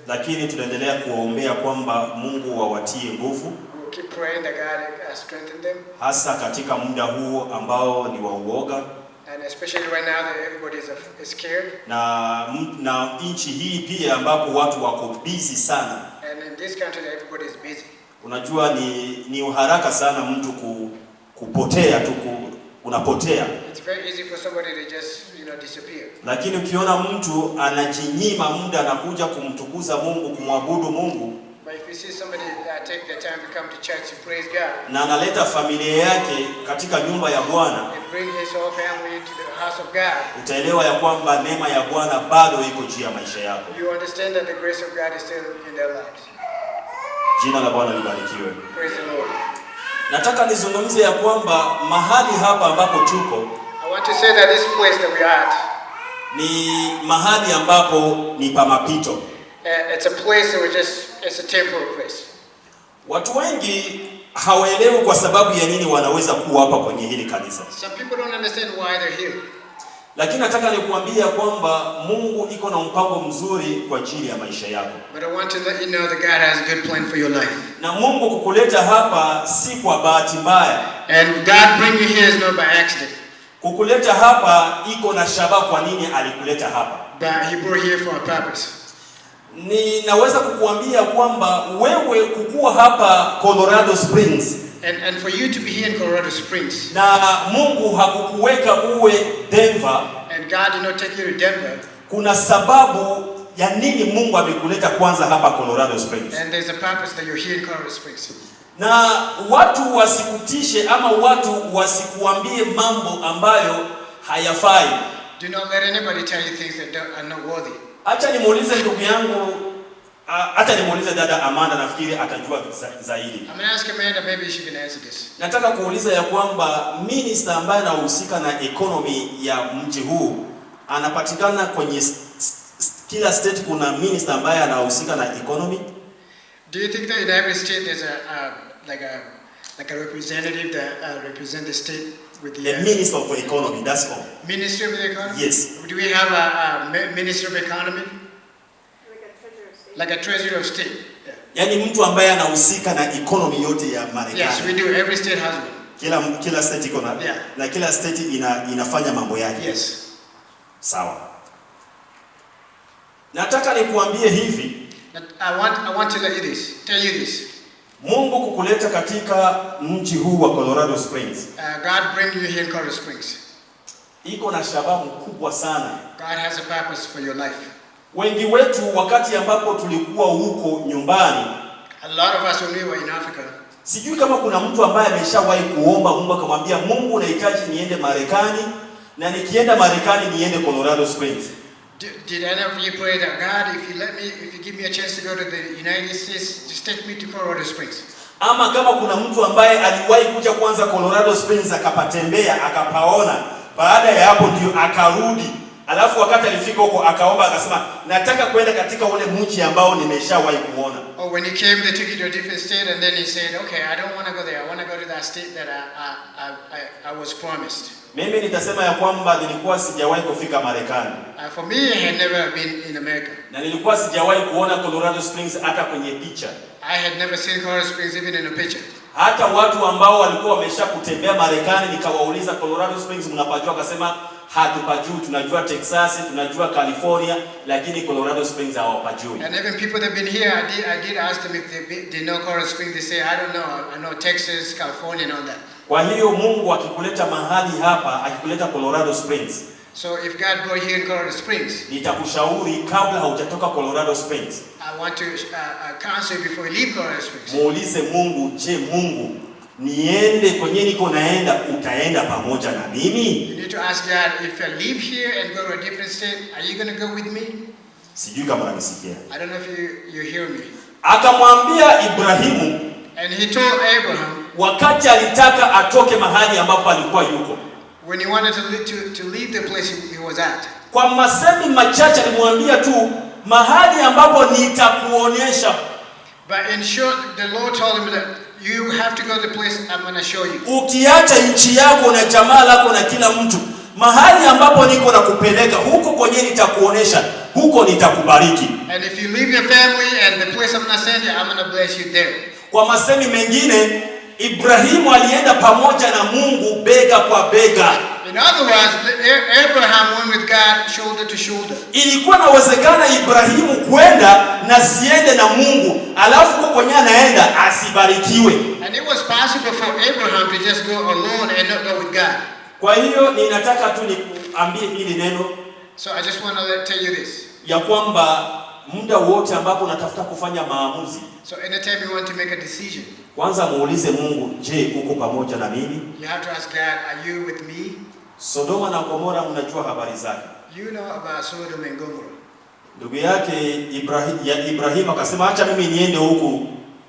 Lakini tunaendelea kuwaombea kwamba Mungu wawatie nguvu. We'll keep praying that God strengthen them. Hasa katika muda huu ambao ni wa uoga. And especially right now that everybody is scared. Na nchi hii pia ambapo watu wako busy sana. And in this country that everybody is busy. Unajua ni uharaka sana mtu kupotea tu, unapotea. It's very easy for somebody to just, disappear. Lakini ukiona mtu anajinyima muda na kuja kumtukuza Mungu, kumwabudu Mungu, but if you see somebody take the time to come to church to praise God, na analeta familia yake katika nyumba ya Bwana, and bring his whole family to the house of God, utaelewa ya kwamba neema ya Bwana bado iko juu ya maisha yako. You understand that the grace of God is still in their lives. Jina la Bwana libarikiwe. Praise the Lord. Nataka nizungumzie ya kwamba mahali hapa ambapo tuko, I want to say that this place that we are at, ni mahali ambapo ni pa mapito. It's a place that it's a temporary place. Watu wengi hawaelewi kwa sababu ya nini wanaweza kuwa hapa kwenye hili kanisa. Some people don't understand why they're here. Lakini nataka nikuambia kwamba Mungu iko na mpango mzuri kwa ajili ya maisha yako. But I want to let you know that God has a good plan for your life. Na Mungu kukuleta hapa si kwa bahati mbaya. And God bring you here is not by accident. Kukuleta hapa iko na shabaha kwa nini alikuleta hapa. But he brought you here for a purpose. Ninaweza kukuambia kwamba wewe kukua hapa Colorado Springs, and for you to be here in Colorado Springs, na Mungu hakukuweka uwe Denver, and God did not take you to Denver, kuna sababu ya nini Mungu amekuleta kwanza hapa Colorado Springs. And there's a purpose that you're here in Colorado Springs. Na watu wasikutishe ama watu wasikuambie mambo ambayo hayafai. Do not let anybody tell you things that are not worthy. Acha nimuulize ndugu yangu, acha nimuulize dada Amanda, nafikiri atajua zaidi. I'm going to ask Amanda, maybe she can answer this. Nataka kuuliza ya kwamba minister ambaye anahusika na economy ya mji huu anapatikana kwenye kila state. Kuna minister ambaye anahusika na economy. Do you think that in every state there's like a representative that represent the state with the minister of economy? That's all. Ministry of the economy. Yes. Do we have a minister of economy? Like a treasurer of state. Yeah. Yani mtu ambaye anahusika na economy yote ya Marekani. Yes, we do. Every state has one. Kila state iko na, yeah, na kila state inafanya mambo yake. Yes. Sawa. Nataka nikuambie hivi. I want to tell you this. Mungu kukuleta katika mji huu wa Colorado Springs. God bring you here in Colorado Springs. Iko na shabaha kubwa sana. God has a purpose for your life. Wengi wetu wakati ambapo tulikuwa huko nyumbani, a lot of us when we were in Africa, sijui kama kuna mtu ambaye ameshawahi kuomba Mungu akamwambia Mungu, unahitaji niende Marekani, na nikienda Marekani niende Colorado Springs. Did any of you pray that God, if you give me a chance to go to the United States, just take me to Colorado Springs? Ama kama kuna mtu ambaye aliwahi kuja kwanza Colorado Springs akapatembea akapaona, baada ya hapo ndio akarudi, alafu wakati alifika huko akaomba akasema nataka kwenda katika ule mji ambao nimeshawahi kuona. Or when he came they took you to a different state and then he said, okay, I don't want to go there, I want to go to that state that I was promised. Mimi nitasema ya kwamba nilikuwa sijawahi kufika Marekani. For me, I had never been in America. Na nilikuwa sijawahi kuona Colorado Springs hata kwenye picha. I had never seen Colorado Springs even in a picture. Hata watu ambao walikuwa wameshakutembea Marekani nikawauliza Colorado Springs mnapajua, akasema hatupajui, tunajua Texas, tunajua California, lakini Colorado Springs hawapajui. And even people that been here, I did ask them if they know Colorado Springs. They say I don't know. I know Texas, California and all that. Kwa hiyo Mungu akikuleta mahali hapa, akikuleta Colorado Springs. So if God brought you here in Colorado Springs, nitakushauri kabla haujatoka Colorado Springs, I want to counsel you before you leave Colorado Springs. Muulize Mungu, je, Mungu, niende kwenye niko naenda, utaenda pamoja na mimi? You need to ask God, if I leave here and go to a different state, are you going to go with me? Sijui kama unanisikia. I don't know if you hear me. Akamwambia Ibrahimu, and he told Abraham, wakati alitaka atoke mahali ambapo alikuwa yuko, when he wanted to leave the place he was at, kwa masemi machache alimwambia tu mahali ambapo nitakuonyesha. But in short, the Lord told him that you have to go to the place I'm going to show you. Ukiacha nchi yako na jamaa lako na kila mtu, mahali ambapo niko nakupeleka huko kwenye nitakuonyesha, huko nitakubariki. And if you leave your family and the place I'm gonna send you, I'm gonna bless you there. Kwa masemi mengine, Ibrahimu alienda pamoja na Mungu bega kwa bega. In other words, Abraham went with God shoulder to shoulder. Ilikuwa inawezekana Ibrahimu kwenda na siende na Mungu, alafu kwa kwenye anaenda asibarikiwe. And it was possible for Abraham to just go alone and not go with God. Kwa hiyo ninataka tu nikuambie hili neno. So I just want to tell you this. Ya kwamba muda wote ambapo unatafuta kufanya maamuzi, so anytime you want to make a decision, kwanza muulize Mungu, je, uko pamoja na mimi? You have to ask God, are you with me? Sodoma na Gomora mnajua habari zake. You know about Sodom and Gomorrah. Ndugu yake Ibrahim akasema acha mimi niende huku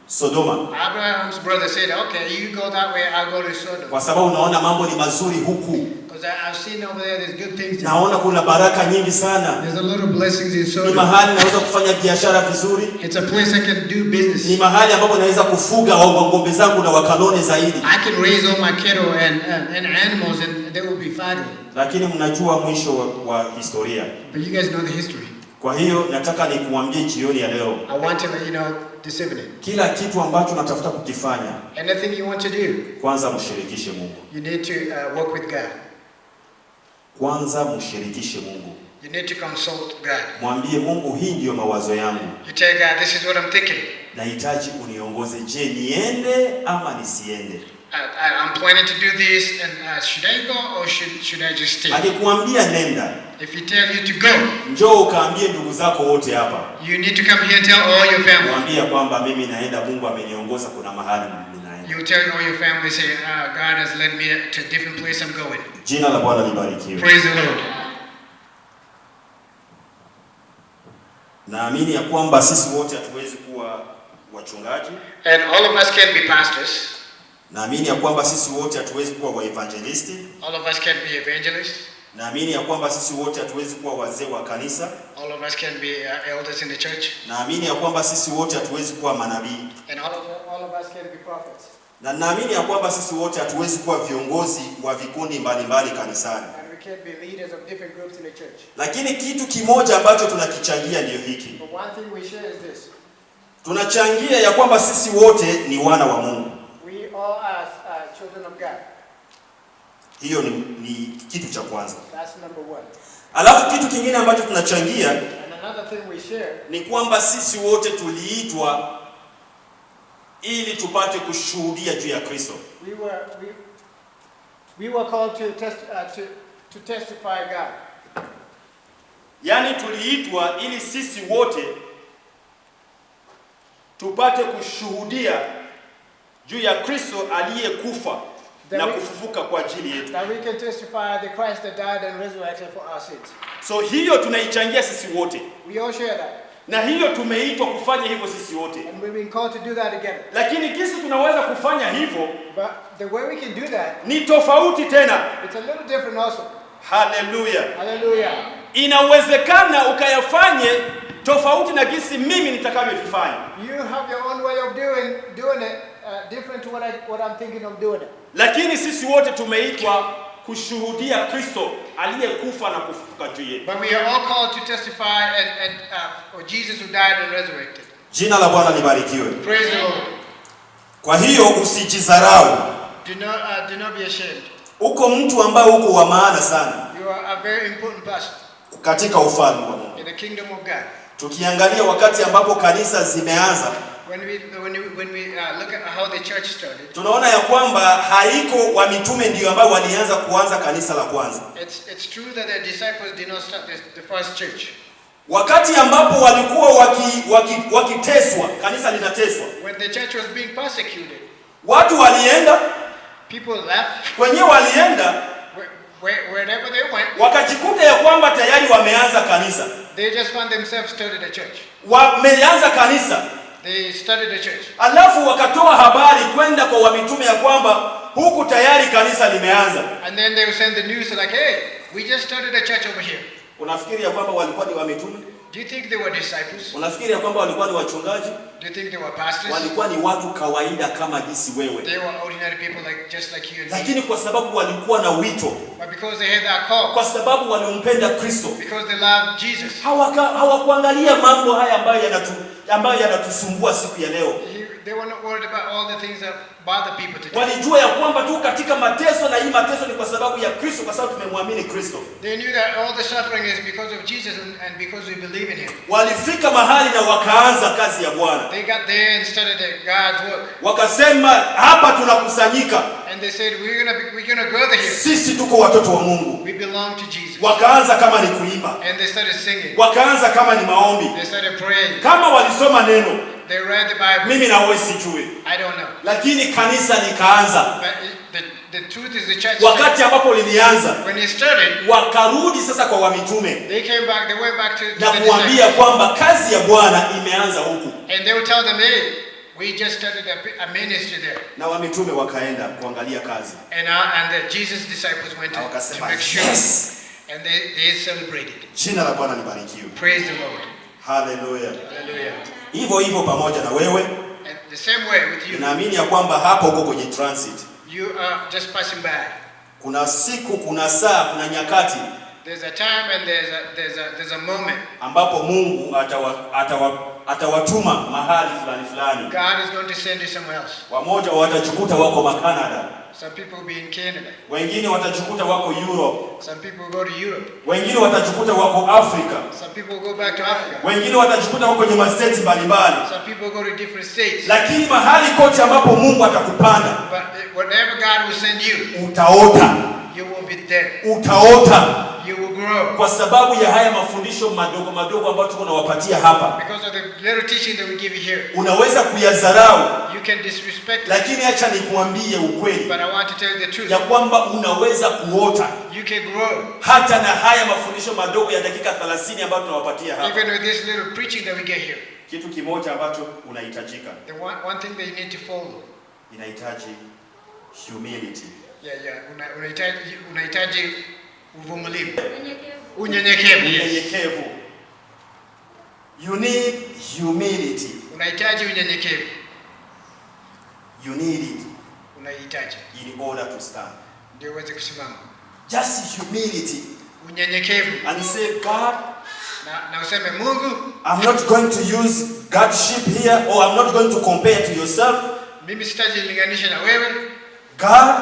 Sodoma. Abraham's brother said, okay, you go that way, I'll go to Sodom. Kwa sababu unaona mambo ni mazuri huku. Because I've seen over there there's good things. Naona kuna baraka nyingi sana. There's a lot of blessings in Sodom. Ni mahali naweza kufanya biashara vizuri. It's a place I can do business. Ni mahali ambapo naweza kufuga ng'ombe zangu na wakanone zaidi. I can raise all my cattle and animals and they will be fatted. Lakini mnajua mwisho wa historia. But you guys know the history. Kwa hiyo nataka nikuambie jioni ya leo. I want to let you know this evening. Kila kitu ambacho unatafuta kukifanya, anything you want to do, kwanza mshirikishe Mungu. You need to work with God. Kwanza mshirikishe Mungu. You need to consult God. Mwambie Mungu, hii ndio mawazo yangu. You tell God, this is what I'm thinking. Nahitaji uniongoze, je, niende ama nisiende? I'm planning to do this, and should I go or should I just stay? Akikwambia nenda, if he tell you to go, njoo ukaambie ndugu zako wote hapa. You need to come here and tell all your family. Mwambie kwamba mimi naenda, Mungu ameniongoza, kuna mahali mimi naenda. You tell all your family, say, God has led me to a different place I'm going. Jina la Bwana libarikiwe. Praise the Lord. Naamini ya kwamba sisi wote hatuwezi kuwa wachungaji. And all of us can be pastors. Naamini ya kwamba sisi wote hatuwezi kuwa waevangelisti. All of us can be evangelists. Naamini ya kwamba sisi wote hatuwezi kuwa wazee wa kanisa. All of us can be elders in the church. Naamini ya kwamba sisi wote hatuwezi kuwa manabii. And all of us can be prophets. Na naamini ya kwamba sisi wote hatuwezi kuwa viongozi wa vikundi mbalimbali kanisani. And we can be leaders of different groups in the church. Lakini kitu kimoja ambacho tunakichangia ndio hiki. But one thing we share is this. Tunachangia ya kwamba sisi wote ni wana wa Mungu. We all are children of God. Hiyo ni kitu cha kwanza. That's number one. Alafu kitu kingine ambacho tunachangia, and another thing we share, ni kwamba sisi wote tuliitwa ili tupate kushuhudia juu ya Kristo. We were called to testify God. Yaani tuliitwa ili sisi wote tupate kushuhudia juu ya Kristo aliyekufa na kufufuka kwa ajili yetu. That we can testify the Christ that died and resurrected for our sins. So hiyo tunaichangia sisi wote. We all share that. Na hiyo tumeitwa kufanya hivyo sisi wote. And we've been called to do that together. Lakini kisi tunaweza kufanya hivyo, but the way we can do that, ni tofauti tena. It's a little different also. Hallelujah. Hallelujah. Inawezekana ukayafanye tofauti na gisi mimi nitakavyofanya. You have your own way of doing it different to what I'm thinking of doing it. Lakini sisi wote tumeitwa kushuhudia Kristo aliyekufa na kufufuka juu yetu. But we are all called to testify for Jesus who died and resurrected. Jina la Bwana libarikiwe. Praise the Lord. Kwa hiyo usijidharau. Do not be ashamed. Uko mtu ambaye uko wa maana sana. You are a very important person katika ufalme wa Mungu. In the kingdom of God. Tukiangalia wakati ambapo kanisa zimeanza, when we look at how the church started, tunaona ya kwamba haiko wa mitume ndio ambao walianza kuanza kanisa la kwanza. It's true that the disciples did not start the first church. Wakati ambapo walikuwa wakiteswa, kanisa linateswa. When the church was being persecuted, watu walienda, people left. Kwenye walienda, wherever they went, wakajikuta ya kwamba tayari wameanza kanisa. They just found themselves started a church. Wameanza kanisa. They started a church. Alafu wakatoa habari kwenda kwa wamitume ya kwamba huku tayari kanisa limeanza. And then they would send the news like, hey, we just started a church over here. Unafikiri ya kwamba walikuwa ni wamitume? Do you think they were disciples? Unafikiri ya kwamba walikuwa ni wachungaji? Do you think they were pastors? Walikuwa ni watu kawaida kama jinsi wewe. They were ordinary people just like you and me. Lakini kwa sababu walikuwa na wito, But because they had that call, kwa sababu walimpenda Kristo, because they loved Jesus, hawakuangalia mambo haya ambayo yanatusumbua siku ya leo. they were not worried about all the things that bother people today. Walijua ya kwamba tu katika mateso, na hii mateso ni kwa sababu ya Kristo, kwa sababu tumemwamini Kristo. They knew that all the suffering is because of Jesus and because we believe in him. Walifika mahali na wakaanza kazi ya Bwana. They got there and started God's work. Wakasema hapa tunakusanyika. And they said we're going to gather here. Sisi tuko watoto wa Mungu. We belong to Jesus. Wakaanza kama ni kuimba. And they started singing. Wakaanza kama ni maombi. They started praying. Kama walisoma neno. They read the Bible. Mimi na wewe sijui. I don't know. Lakini kanisa likaanza. But the truth is the church. Wakati ambapo lilianza, when it started, wakarudi sasa kwa wamitume. They came back. They went back to na kuambia kwamba kazi ya Bwana imeanza huku. And they would tell them, hey, we just started a ministry there. Na wamitume wakaenda kuangalia kazi. And the Jesus disciples went to make sure. Yes. And they celebrated. Jina la Bwana libarikiwe. Praise the Lord. Hallelujah. Hallelujah. Hivyo pamoja na wewe. And the same way with you. Naamini ya kwamba hapo uko kwenye transit. You are just passing by. Kuna siku, kuna saa, kuna nyakati. There's a time and there's a moment. Ambapo Mungu atawatuma mahali fulani. God is going to send you somewhere else. Wamoja watajikuta wako Canada. Some people will be in Canada. Wengine watajikuta wako Europe. Some people will go to Europe. Wengine watajikuta wako Africa. Some people will go back to Africa. Wengine watajikuta wako kwenye states mbalimbali. Some people will go to different states. Lakini mahali kote ambapo Mungu atakupanda, but whenever God will send you, utaota. You will be there. Utaota. You will grow. Kwa sababu ya haya mafundisho madogo ambayo tuko nawapatia hapa. Because of the little teaching that we give you here. Unaweza kuyadharau. You can disrespect. Lakini acha nikuambie ukweli. But I want to tell you the truth. Ya kwamba unaweza kuota. You can grow. Hata na haya mafundisho madogo ya dakika 30 ambayo tunawapatia hapa. Even with this little preaching that we get here. Kitu kimoja ambacho unahitajika. The one thing that you need to follow. Inahitaji humility. Unahitaji uvumilivu. Unyenyekevu. You need humility. Unahitaji unyenyekevu. You need it. Unahitaji. In order to stand. Ndio uweze kusimama. Just humility. Unyenyekevu. And say, God, na useme Mungu, I'm not going to use Godship here, or I'm not going to compare to yourself. Mimi sitajilinganisha na wewe. God,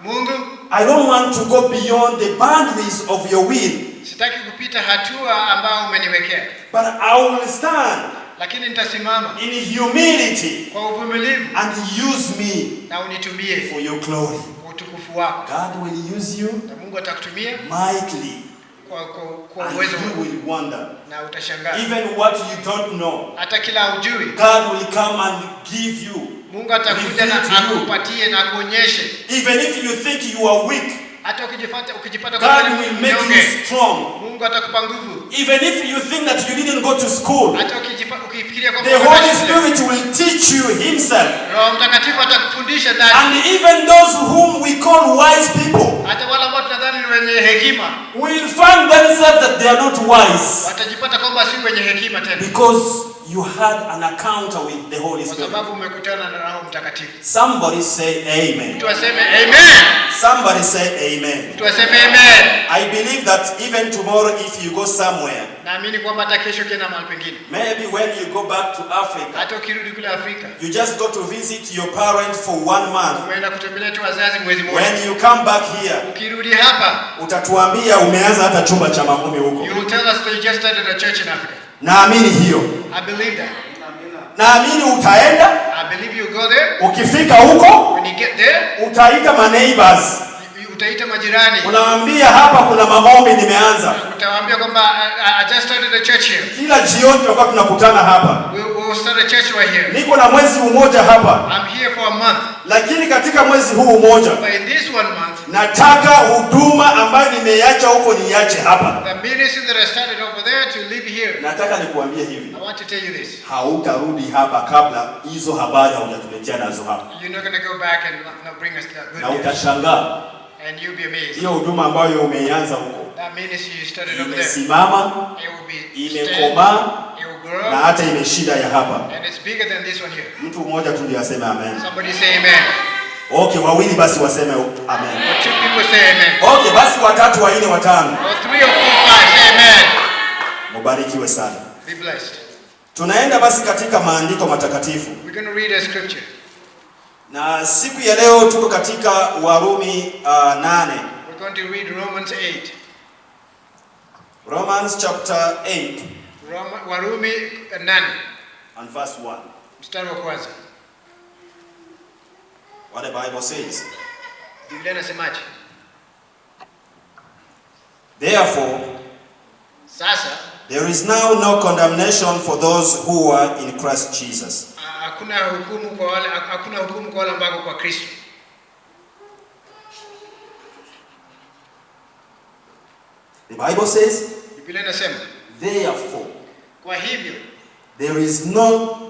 Mungu, I don't want to go beyond the boundaries of your will. Sitaki kupita hatua ambayo umeniwekea. But I will stand. Lakini nitasimama. In humility. Kwa uvumilivu. And use me. Na unitumie. For your glory. Utukufu wako. God will use you. Na Mungu atakutumia. Mightily. Kwa uwezo wako. And you will wonder. Na utashangaa. Even what you don't know. Hata kila ujui. God will come and give you. Mungu atakuja na akupatie na kuonyeshe. Even if you think you are weak. Hata ukijipata God will make you strong. Mungu atakupa nguvu. Even if you think that you didn't go to school. Hata ukifikiria kwamba the Holy Spirit will teach you himself. Roho Mtakatifu atakufundisha ndani. And even those whom we call wise people. Hata wale ambao tunadhani ni wenye hekima. Will find themselves that they are not wise. Watajipata kwamba si wenye hekima tena. Because you had an encounter with the Holy Spirit. Kwa sababu umekutana na Roho Mtakatifu. Somebody say amen. Mtu aseme amen. Somebody say amen. Mtu aseme amen. I believe that even tomorrow if you go somewhere. Naamini kwamba hata kesho ukienda mahali pengine. Maybe when you go back to Africa. Hata ukirudi kule Afrika. You just go to visit your parents for 1 month. Umeenda kutembelea tu wazazi mwezi mmoja. When you come back here. Ukirudi hapa. Utatuambia umeanza hata chumba cha maombi huko. You will tell us that you just started a church in Africa. Naamini hiyo. I believe that. Naamini utaenda. I believe you go there. Ukifika huko, when you get there, utaita ma neighbors. Utaita majirani. Unawaambia hapa kuna maombi nimeanza. Utawaambia kwamba I just started a church here. Kila jioni tutakuwa tunakutana hapa. We will start a church right here. Niko na mwezi mmoja hapa. I'm here for a month. Lakini katika mwezi huu mmoja, but in this 1 month, nataka huduma ambayo nimeiacha huko niache hapa. The ministry that I started over there to live here. Nataka nikuambie hivi. I want to tell you this. Hautarudi hapa kabla hizo habari haujatuletea nazo hapa. You're not going to go back and not bring us that good news. Na utashangaa. And you'll be amazed. Hiyo huduma ambayo umeianza huko. That ministry you started up there. Imesimama, It will be imekomaa, it will grow. na hata imeshinda ya hapa. And it's bigger than this one here. Mtu mmoja tu ndiye aseme amen. Somebody say amen. Okay, wawili basi waseme amen. Or 2 people say amen. Okay, basi watatu, wanne, watano. Or 3 or 4, 5 say amen. Mubarikiwe sana. Be blessed. Tunaenda basi katika maandiko matakatifu. We're going to read a scripture. Na siku ya leo tuko katika Warumi 8. We're going to read Romans 8. Romans chapter 8. Warumi 8. And verse 1. Mstari wa kwanza. What the Bible says. Biblia inasemaje? Therefore, Sasa there is now no condemnation for those who are in Christ Jesus. Hakuna hukumu kwa wale ambao kwa Kristo. The Bible says, Biblia inasema, therefore, kwa hivyo, there is now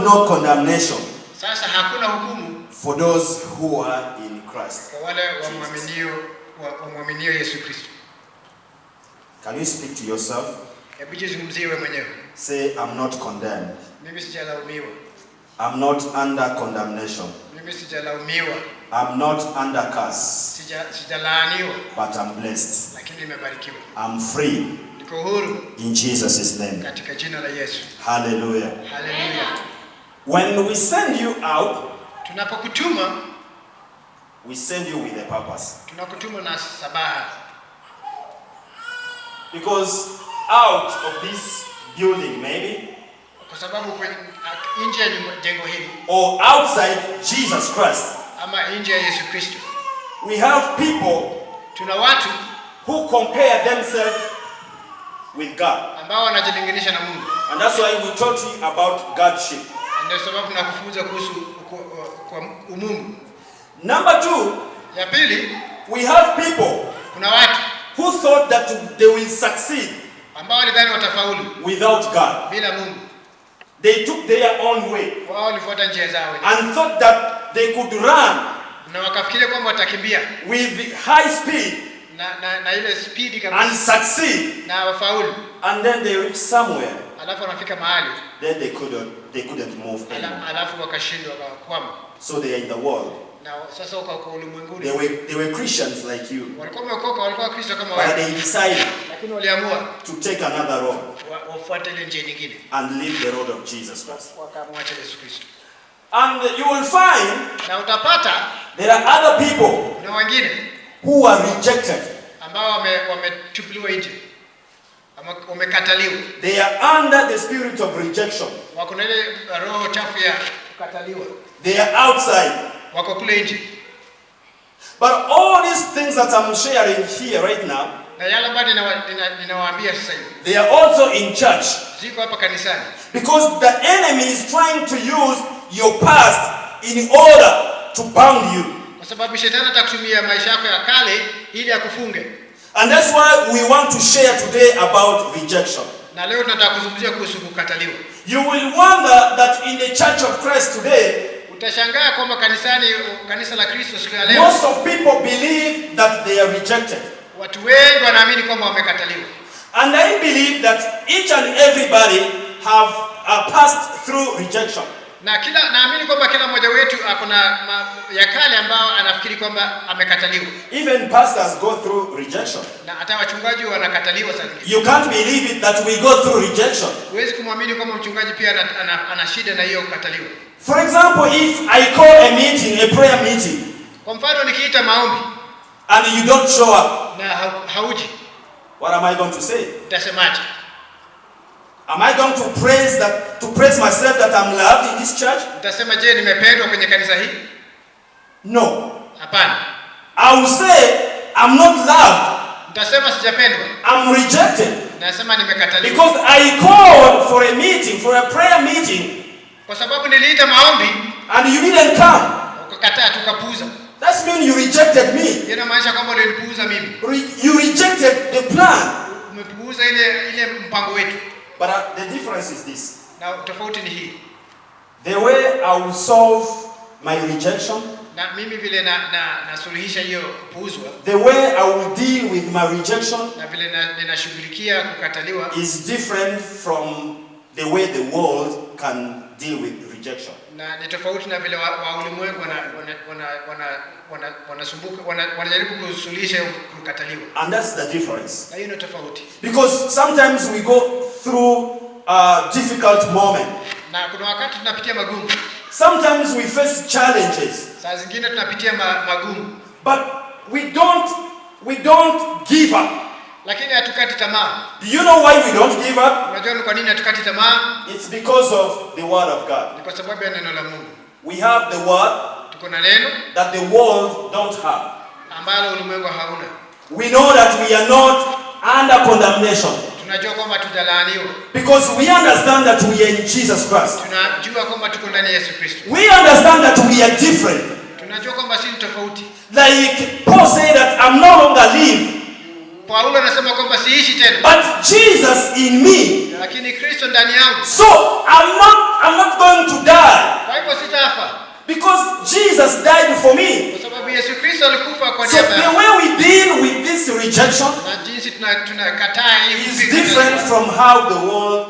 no condemnation. Sasa hakuna hukumu for those who are in Christ. Kwa wale wamwaminio Yesu Kristo. Can you speak to yourself? Hebu jizungumzie wewe mwenyewe. Say, I'm not condemned. Mimi sijalaumiwa. I'm not under condemnation. Mimi sijalaumiwa. I'm not under curse. Sijalaaniwa. But I'm blessed. Lakini nimebarikiwa. I'm free. Niko huru. In Jesus' name. Katika jina la Yesu. Hallelujah. Hallelujah. When we send you out, tunapokutuma, we send you with a purpose. Tunakutuma na sabaha. Because out of this building maybe, kwa sababu nje ya jengo hili, or outside Jesus Christ, ama nje ya Yesu Kristo, we have people, tuna watu who compare themselves with God. ambao wanajilinganisha na Mungu. And that's why we taught you about Godship. Ndio sababu tunakufunza kuhusu kwa umungu. Number 2, ya pili, we have people, kuna watu who thought that they will succeed ambao walidhani watafaulu without God. bila Mungu. They took their own way. Wao walifuata njia zao and thought that they could run na wakafikiria kwamba watakimbia with high speed na ile speed kabisa and succeed, na wafaulu. and then they reach somewhere, Alafu wanafika mahali then they couldn't move anymore. Alafu wakashindwa wakakwama. So they are in the world. Na sasa wako ulimwenguni. They were Christians like you. Walikuwa wameokoka, walikuwa Kristo kama wewe. But they decided lakini waliamua to take another road wafuate ile njia nyingine and leave the road of Jesus Christ. Wakamwacha Yesu Kristo. And you will find na utapata there are other people na wengine who are rejected, ambao wametupiliwa nje, wamekataliwa. They are under the spirit of rejection. Wako na ile roho chafu ya kukataliwa. They are outside. Wako kule nje. But all these things that I'm sharing here right now, na yale ambayo ninawaambia sasa hivi, they are also in church. Ziko hapa kanisani. Because the enemy is trying to use your past in order to bound you. Kwa sababu shetani atakutumia maisha yako ya kale ili akufunge. And that's why we want to share today about rejection. Na leo tunataka kuzungumzia kuhusu kukataliwa. You will wonder that in the Church of Christ today, utashangaa kwamba kanisa la Kristo siku ya leo, most of people believe that they are rejected. Watu wengi wanaamini kwamba wamekataliwa. And I believe that each and everybody have passed through rejection. Naamini kwamba kila mmoja wetu akona ya kale ambao anafikiri kwamba amekataliwa. Even pastors go through rejection. Na hata wachungaji wanakataliwa sana. You can't believe it that we go through rejection. Huwezi kumwamini kwamba mchungaji pia ana shida na hiyo kukataliwa. For example, if I call a meeting, a prayer meeting, kwa mfano nikiita maombi, and you don't show up, na hauji, what am I going to say? Utasemaje? Am I going to praise myself that I'm loved in this church? Utasema je, nimependwa kwenye kanisa hili? No. Hapana. I will say I'm not loved. Utasema sijapendwa. I'm rejected. Nasema nimekataliwa. Because I called for a meeting, for a prayer meeting. Kwa sababu niliita maombi, and you didn't come. Ukakataa, tukapuuza. That means you rejected me. Inamaanisha kwamba ulinipuuza mimi. You rejected the plan. Umepuuza ile mpango wetu. But the difference is this. Na tofauti ni hii. The way I will solve my rejection, Na mimi vile nasuluhisha hiyo kupuuzwa. The way I will deal with my rejection. Na vile ninashughulikia kukataliwa. Is different from the way the world can deal with rejection. Na ni tofauti na vile wa ulimwengu wanajaribu kusuluhisha kukataliwa. And that's the difference. Na hiyo ni tofauti. Because sometimes we go through a difficult moment. Na kuna wakati tunapitia magumu. Sometimes we face challenges. Saa zingine tunapitia magumu. But we don't give up. Lakini hatukati tamaa. Do you know why we don't give up? Unajua ni kwa nini hatukati tamaa? It's because of the word of God. Ni kwa sababu ya neno la Mungu. We have the word tuko na neno that the world don't have. Ambalo ulimwengu hauna. We know that we are not under condemnation. Tunajua kwamba tutalaaniwa. Because we understand that we are in Jesus Christ. Tunajua kwamba tuko ndani ya Yesu Kristo. We understand that we are different. Tunajua kwamba sisi tofauti. Like Paul said that I'm no longer live. Paulo anasema kwamba siishi tena. But Jesus in me. Lakini Kristo ndani yangu. So I'm not going to die. Kwa hivyo sitafa. Because Jesus died for me. Kwa sababu Yesu Kristo alikufa kwa niaba yangu. So the way we deal with this rejection na jinsi tunakataa hii is different from how the world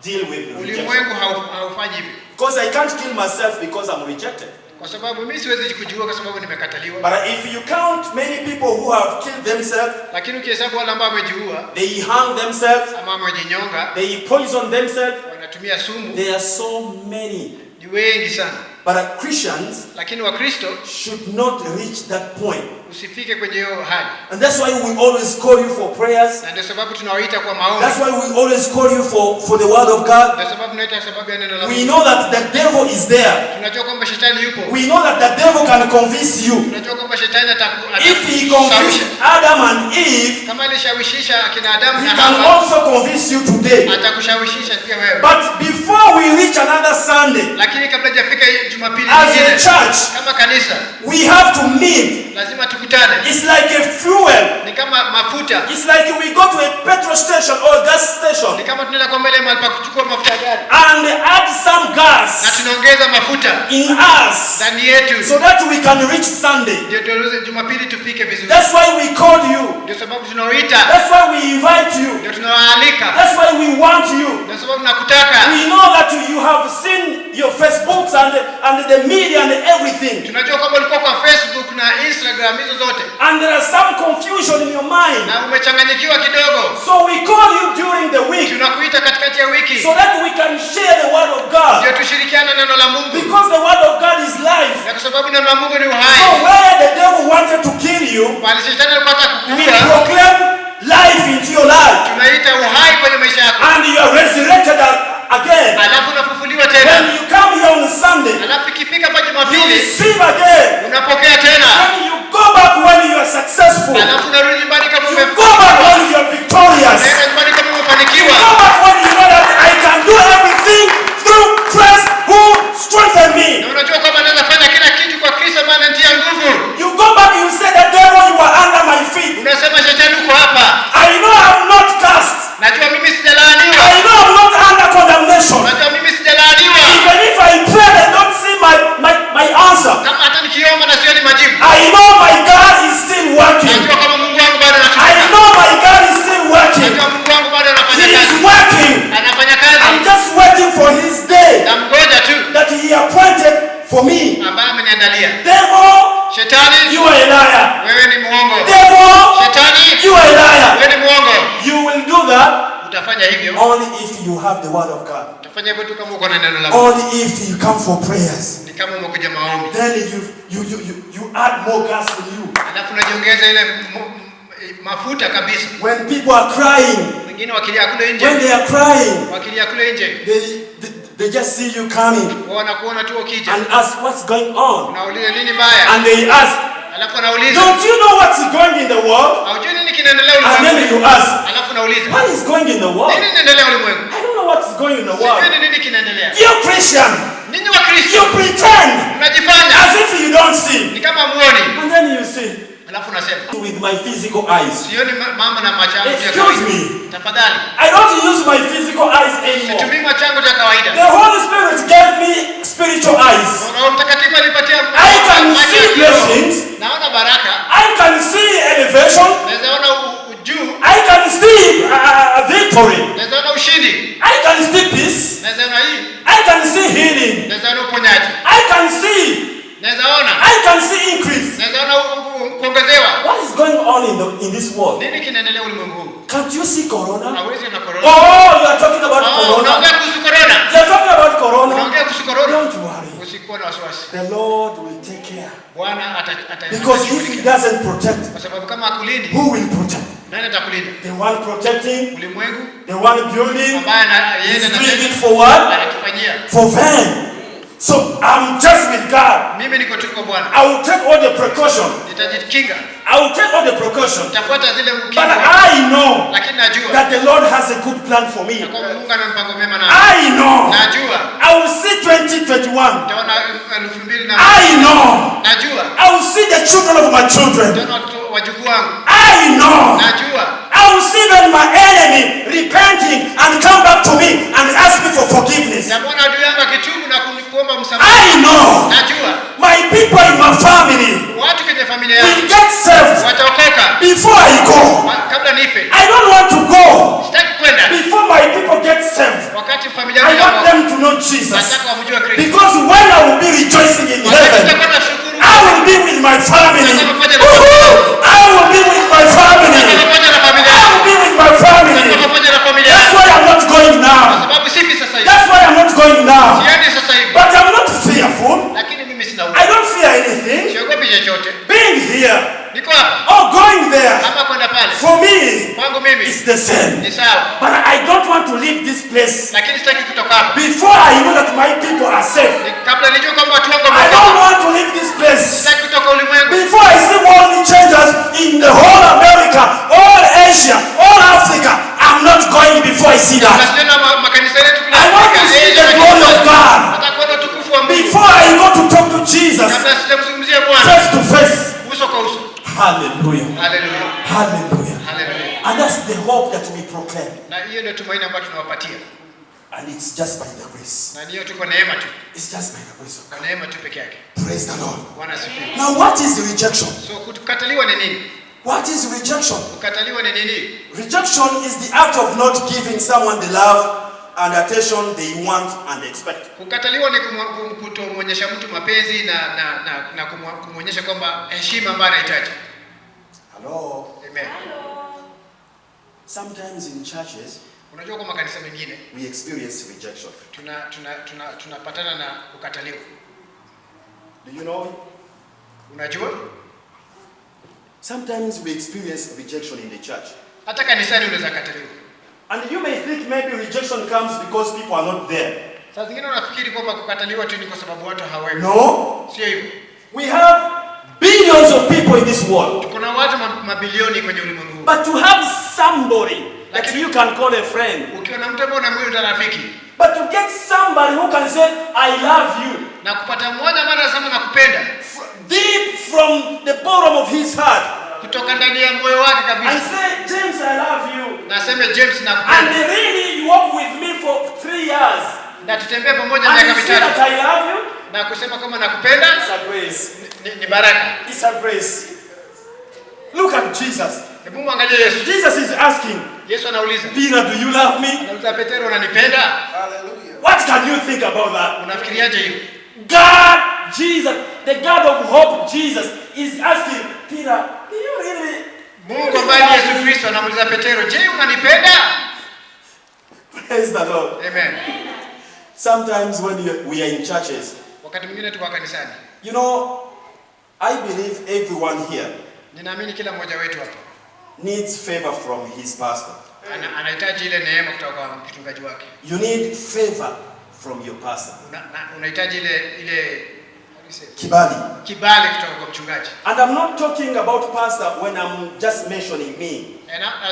deal with rejection. Ulimwengu haufanyi hivyo. Because I can't kill myself because I'm rejected. Kwa sababu mimi siwezi kujiua kwa sababu nimekataliwa. But if you count many people who have killed themselves, lakini ukihesabu wale ambao wamejiua, they hang themselves, ama wamejinyonga, they poison themselves, wanatumia sumu, there are so many. Ni wengi sana. But Christians lakini Wakristo should not reach that point. Usifike kwenye hiyo hali. And that's why we always call you for prayers. Na ndio sababu tunawaita kwa maombi. That's why we always call you for the word of God. Ndio sababu tunaita sababu ya neno la Mungu. We know that the devil is there. Tunajua kwamba shetani yupo. We know that the devil can convince you. Tunajua kwamba shetani if he convinced Adam and Eve, kama alishawishisha akina Adamu na Hawa, he can also convince you today. Atakushawishisha pia wewe. But before we reach another Sunday, lakini kabla hajafika Jumapili as a church, kama kanisa, we have to meet. Lazima tukutane. It's like a fuel. Ni kama mafuta. It's like we go to a petrol station or gas station. Ni kama tunaenda kwa mbele mahali pa kuchukua mafuta ya gari. And add some gas. Na tunaongeza mafuta in us. Ndani yetu. So that we can reach Sunday. Ndio tuweze Jumapili tufike vizuri. That's why we call you. Ndio sababu tunaoita. That's why we invite you. Ndio tunawaalika. That's why we want you. Ndio sababu nakutaka. We know that you have seen your Facebooks and the media and everything. Tunajua kwamba ulikuwa kwa Facebook na Instagram hizo zote. And there are some confusion in your mind. Na umechanganyikiwa kidogo. So we call you during the week. Tunakuita katikati ya wiki. So that we can share the word of God. Ndio tushirikiane neno la Mungu. Because the word of God is life. Na kwa sababu neno la Mungu ni uhai. So where the devil wanted to kill you, bali shetani alikuwa we proclaim life into your life. Tunaita uhai kwenye maisha yako. And you are resurrected again. Alafu unafufuliwa tena. When you come here on Sunday, alafu ikifika pa Jumapili, you receive again. Unapokea tena. And you go back when you are successful. Alafu unarudi nyumbani kama you go back when you are victorious. Unaenda nyumbani kama umefanikiwa. You go back when you know that I can do everything through Christ who strengthens me. Na unajua kwamba naweza fanya kila kitu kwa Kristo ambaye ananitia nguvu. You go back, you say the devil, you are under my feet. Unasema shetani uko hapa. I know I'm not cast. Najua mimi sijalaaniwa. I know I'm not under condemnation. Najua mimi sijalaaniwa. Even if I pray and don't see my answer. Kama hata nikiomba na sioni majibu. I know my God is still working. Najua kama Mungu wangu bado anafanya. I know my God is still working. Najua Mungu wangu bado anafanya kazi. He is working. Anafanya kazi. I'm just waiting for his day. Namgoja tu. That he appointed for me. Ambaye ameniandalia. Devil, shetani, you are a liar. Wewe ni muongo. Devil, shetani, you are a liar. Wewe ni muongo. You will do that. Utafanya hivyo only if you have the word of God. Utafanya hivyo tu kama uko na neno la Mungu. Only if you come for prayers. Ni kama umekuja maombi. Then you add more gas in you. Alafu unajiongeza ile mafuta kabisa. When people are crying, wengine wakilia kule nje. When they are crying, wakilia kule nje. They just see you coming. Wanakuona tu ukija. And ask what's going on. Unauliza nini mbaya? And they ask, alafu anauliza, don't you know what's going in the world? Haujui nini kinaendelea ulimwengu? And then you ask, alafu anauliza, what is going in the world? Nini kinaendelea ulimwengu? I don't know what's going in the world. Sijui nini kinaendelea. You Christian. Ninyi wa Kristo. You pretend. Unajifanya as if you don't see. Ni kama muoni. And then you see, Alafu unasema with my physical eyes. sioni mambo na macho yangu ya Excuse kawaida. me. Tafadhali. I don't use my physical eyes anymore. Situmii macho yangu ya kawaida. The Holy Spirit gave me spiritual eyes. Roho Mtakatifu alipatia I can see blessings. Naona baraka. I can see elevation. Naweza ona ujuu. I can see victory. Naweza ona ushindi. I can see peace. Naweza ona hii. I can see healing. Naweza ona uponyaji. I can see. Naweza ona. I can see increase. Naweza ona kuongezewa. What is going on in this world? Nini kinaendelea ulimwengu huu? Can't you see corona? Hawezi na corona. Oh, you are talking about corona. Unaongea kuhusu corona. You are talking about corona. Unaongea kuhusu corona. Don't worry. Usikuwa na wasiwasi. The Lord will take care. Bwana Because if He doesn't protect, kwa sababu kama akulindi, who will protect? nani atakulinda? The one protecting, Ulimwengu, the one building, ambaye yeye is doing it for what? anatufanyia. For them. So I'm just with God. Mimi niko tu kwa Bwana. I will take all the precaution. Nitajikinga. I will take all the precaution. Nitafuata zile But ukingo. I know Lakini najua that the Lord has a good plan for me. kwamba Mungu ana mpango mema na I know. najua I will see 2021. nitaona 2000 na I know. najua I will see the children of my children. nitaona wajukuu wangu. I know. Najua I will see them, my enemy, repenting and come back to me and ask me for forgiveness. nitamwona adui yangu akitubu na kunikuomba msamaha. I know. Najua My people in my family watu kwenye familia yangu will get saved wataokoka before I go. kabla nife. I don't want to go Sitaki kwenda before my people get saved. wakati familia I yangu want them to know Jesus. nataka wamjue Kristo. Because when I will be rejoicing in heaven, I will be with my family. I will be with my family. I will be with my family. That's why I'm not going now. That's why I'm not going now. But I'm not fearful. I don't fear anything. Being here or going there, for me, it's the same. But I don't want to leave this place before I know that my people are safe. I don't want to leave this place before I see world changes in the whole America, all Asia, all Africa. I'm not going before I see that. I want to see the glory of God before I go to talk to Jesus face to face. Hallelujah. Hallelujah. And that's the hope that we proclaim. And it's just by the grace. It's just by the grace of God. Praise the Lord. Now what is rejection? What is rejection? Rejection is the act of not giving someone the love and attention they want and expect. Kukataliwa ni kutomwonyesha mtu mapenzi na kumwonyesha kwamba heshima ambayo anahitaji. Hello. Amen. Sometimes in churches, unajua kwa makanisa mengine we experience rejection. Tunapatana na kukataliwa. Do you know? Unajua? Sometimes we experience rejection in the church. Hata kanisani unaweza kataliwa. And you may think maybe rejection comes because people are not there. Sasa zingine unafikiri kwamba kukataliwa tu ni kwa sababu watu hawapo. No. Sio hivyo. We have billions of people in this world. Kuna watu mabilioni kwenye ulimwengu. But to have somebody that you can call a friend. Ukiona mtu ambaye unamwita rafiki. But to get somebody who can say I love you. Na kupata mmoja ambaye anasema nakupenda. Deep from the bottom of his heart. Kutoka ndani ya moyo wake kabisa. And say James I love you. Nasema James nakupenda. And really you walk with me for 3 years. Na tutembea pamoja miaka mitatu. And I love you. Na kusema kama nakupenda. It's a grace. Ni baraka. It's a grace. Look at Jesus. Hebu muangalie Yesu. Jesus is asking. Yesu anauliza. Peter, do you love me? Anauliza Petero, unanipenda? Hallelujah. What can you think about that? Unafikiriaje hiyo? God, Jesus, the God of hope, Jesus is asking Peter, do you really? Mungu ambaye ni Yesu Kristo anamuuliza Petero, je, unanipenda? Praise the Lord. Amen. Sometimes when we are in churches, wakati mwingine tuko kanisani. You know, I believe everyone here ninaamini kila mmoja wetu hapa needs favor from his pastor. Anahitaji ile neema kutoka kwa mchungaji wake. You need favor from your pastor. Unahitaji ile kibali kutoka kwa mchungaji. And I'm not talking about pastor when I'm just mentioning me.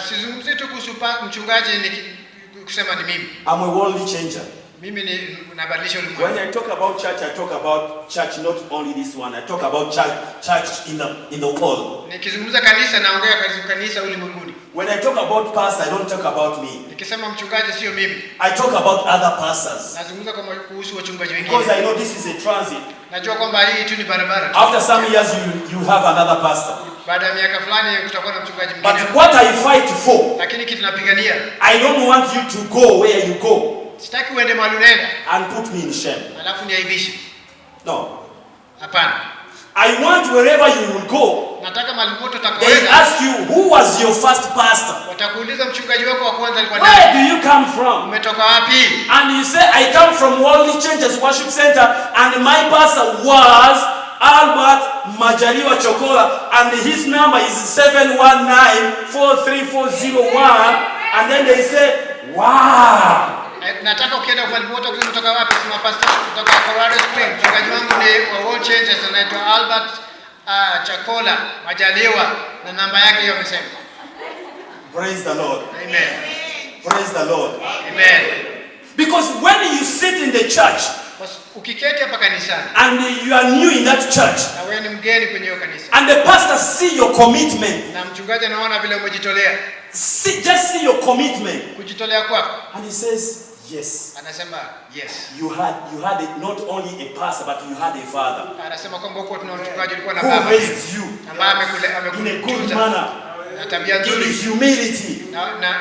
Sizungumzi tu kuhusu mchungaji ni kusema ni mimi. I'm a worldly changer. Mimi ni nabadilisha ulimwengu. When I talk about church, I talk about church, not only this one. I talk about church in the world. Nikizungumza kanisa naongea kanisa ulimwenguni. When I talk about pastor, I don't talk about me. Nikisema mchungaji sio mimi. I talk about other pastors. Nazungumza kama kuhusu wachungaji wengine. Because I know this is a transit. Najua kwamba hii tu ni barabara. After some years you have another pastor. Baada ya miaka fulani kutakuwa na mchungaji mwingine. But what I fight for, lakini kitu napigania, I don't want you to go where you go. Sitaki uende mahali unaenda and put me in shame. Alafu niaibishe. No. Hapana. I want wherever you will go. Nataka mahali popote They utakapoenda. ask you who was your first pastor. Watakuuliza mchungaji wako wa kwanza alikuwa nani? Where do you come from? Umetoka wapi? And you say I come from Worldly Changes Worship Center and my pastor was Albert Majaliwa Chokola and his number is 719-43401 and then they say wow. Nataka ukienda kwa popote kutoka wapi? Sema pastor kutoka Colorado Springs. Mchungaji wangu ni wa World Changes anaitwa Albert Chokola Majaliwa na namba yake hiyo amesema. Praise the Lord. Amen. Praise the Lord. Amen. Because when you sit in the church ukiketi hapa kanisani and you are new in that church na wewe ni mgeni kwenye hiyo kanisa and the pastor see your commitment, na mchungaji anaona vile umejitolea, just see your commitment, kujitolea kwako, and he says yes, anasema yes, you had not only a pastor but you had a father, anasema kwamba huko tuna mchungaji ulikuwa na who baba raised you ambaye in a good manner, na tabia nzuri, in humility,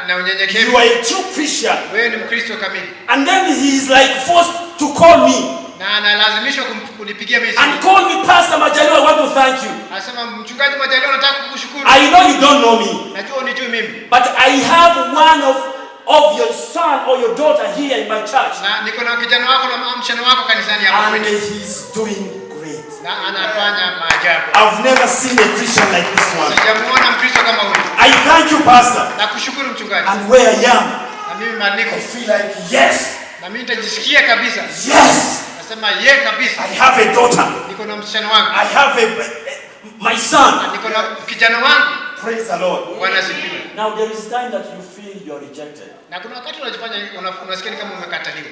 na unyenyekevu. you are a true Christian, wewe ni Mkristo kamili, and then he is like forced to call me na analazimishwa kunipigia message and call me Pastor Majaliwa, I want to thank you. Anasema mchungaji Majaliwa, nataka kukushukuru. I know you don't know me, najua unijui mimi, but I have one of your son or your daughter here in my church, na niko na kijana wako na msichana wako kanisani hapa and kwetu, he's doing great. na anafanya maajabu. I've never seen a Christian like this one. Sijamuona Mkristo kama huyu. I thank you, Pastor. Nakushukuru mchungaji. And where I am, na mimi maandiko, I feel like yes, na mimi nitajisikia kabisa yes, nasema ye kabisa, I have a daughter, niko na msichana wangu, I have my son, niko na kijana wangu. praise the Lord. Bwana asifiwe. Now there is time that you feel you are rejected, Na kuna wakati unajifanya unasikia kama umekataliwa,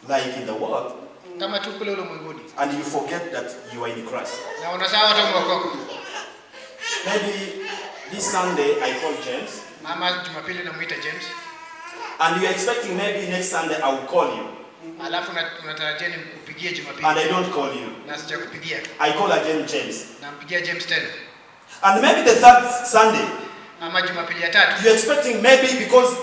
like in the world, kama tu kule ulimwenguni, and you forget that you are in Christ. na unasahau hata umeokoka. Maybe this Sunday I call James, Mama Jumapili namuita James, and you're expecting maybe next Sunday I will call you, alafu unatarajia nikupigie Jumapili, and I don't call you. na sijakupigia, I call again James, nampigia James tena, and maybe the third Sunday ama Jumapili ya tatu, you're expecting maybe because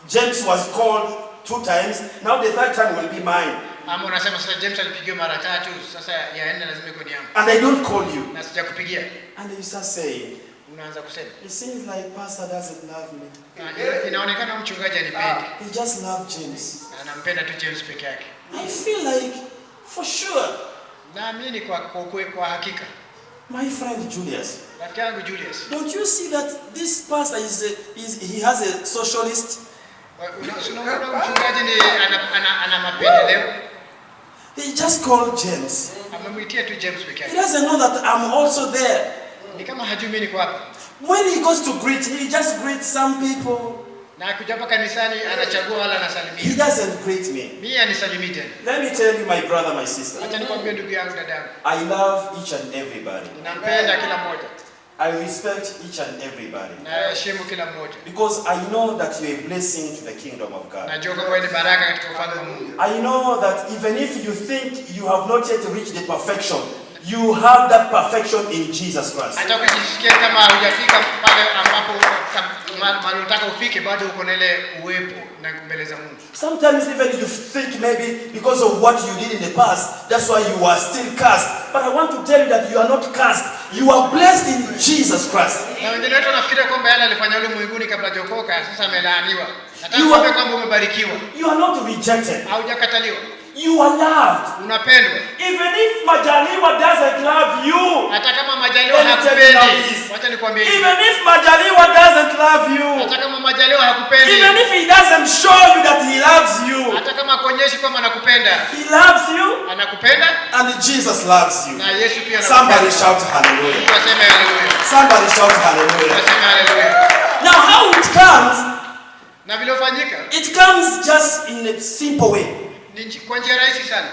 James was called 2 times, now the third time will be mine. ama unasema sasa James alipigiwa mara tatu, sasa ya nne lazima iko ni yangu, And I don't call you. na sijakupigia. And you start saying, Unaanza kusema it seems like Pastor doesn't love me. inaonekana mchungaji anipendi, He just loves James. anampenda tu James peke yake. I feel like, for sure, Naamini kwa hakika, my friend Julius, rafiki yangu Julius, don't you see that this pastor he has a socialist? unaona mchungaji ni ana mapendeleo. He just called James. Amemwitia tu James peke He yake. doesn't know that I'm also there. Ni kama hajui mimi niko hapa. When he goes to greet, he just greets some people. Na akija hapa kanisani anachagua wala He anasalimia. doesn't greet me. Mimi anisalimii tena. Let me tell you, my brother, my sister, Acha nikwambie ndugu yangu, dadangu, I love each and everybody. ninampenda kila mmoja. I respect each and everybody. Na heshimu kila mmoja. Because I know that you're a blessing to the kingdom of God. Najua kwamba wewe ni baraka katika ufalme wa Mungu. I know that even if you think you have not yet reached the perfection, you have that perfection in Jesus Christ. Hata ukijisikia kama hujafika pale ambapo mahali unataka ufike, bado uko na ile uwepo na mbele za Mungu. Sometimes even you think maybe because of what you did in the past, that's why you are still cursed. But I want to tell you that you are not cursed. You are blessed in Jesus Christ. Na wengine wetu wanafikiria kwamba yale alifanya yule mwinguni kabla hajaokoka, sasa amelaaniwa. Nataka kuambia kwamba umebarikiwa. You are not rejected. Haujakataliwa. You are loved. Unapendwa. Even if Majaliwa doesn't love you, hata kama Majaliwa hakupendi, wacha nikwambie hivi. even if Majaliwa doesn't love you, hata kama Majaliwa hakupendi, even if he doesn't show you that he loves you, hata kama akuonyeshi kwamba anakupenda, he loves you, anakupenda, and Jesus loves you. na Yesu pia anakupenda. Somebody shout hallelujah. Waseme haleluya. Somebody shout hallelujah. Waseme haleluya. Now how it comes, na vile ufanyika, it comes just in a simple way. kwa njia rahisi sana.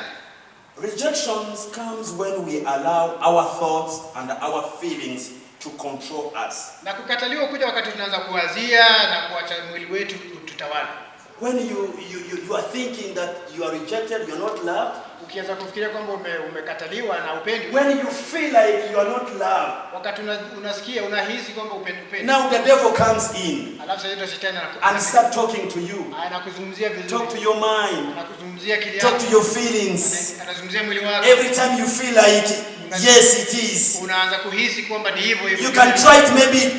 Rejections comes when we allow our thoughts and our feelings to control us. Na kukataliwa kuja wakati tunaanza kuwazia na kuacha mwili wetu tutawala. When you are thinking that you are rejected, you are not loved. Ukianza kufikiria kwamba umekataliwa na upendi. When you feel like you are not loved. Wakati unasikia unahisi kwamba upendi. Now the devil comes in. Alafu sasa shetani and start talking to you. Anakuzungumzia vizuri. Talk to your mind. Anakuzungumzia akili yako. Talk to your feelings. Anazungumzia mwili wako. Every time you feel like yes it is. Unaanza kuhisi kwamba ni hivyo. You can try it maybe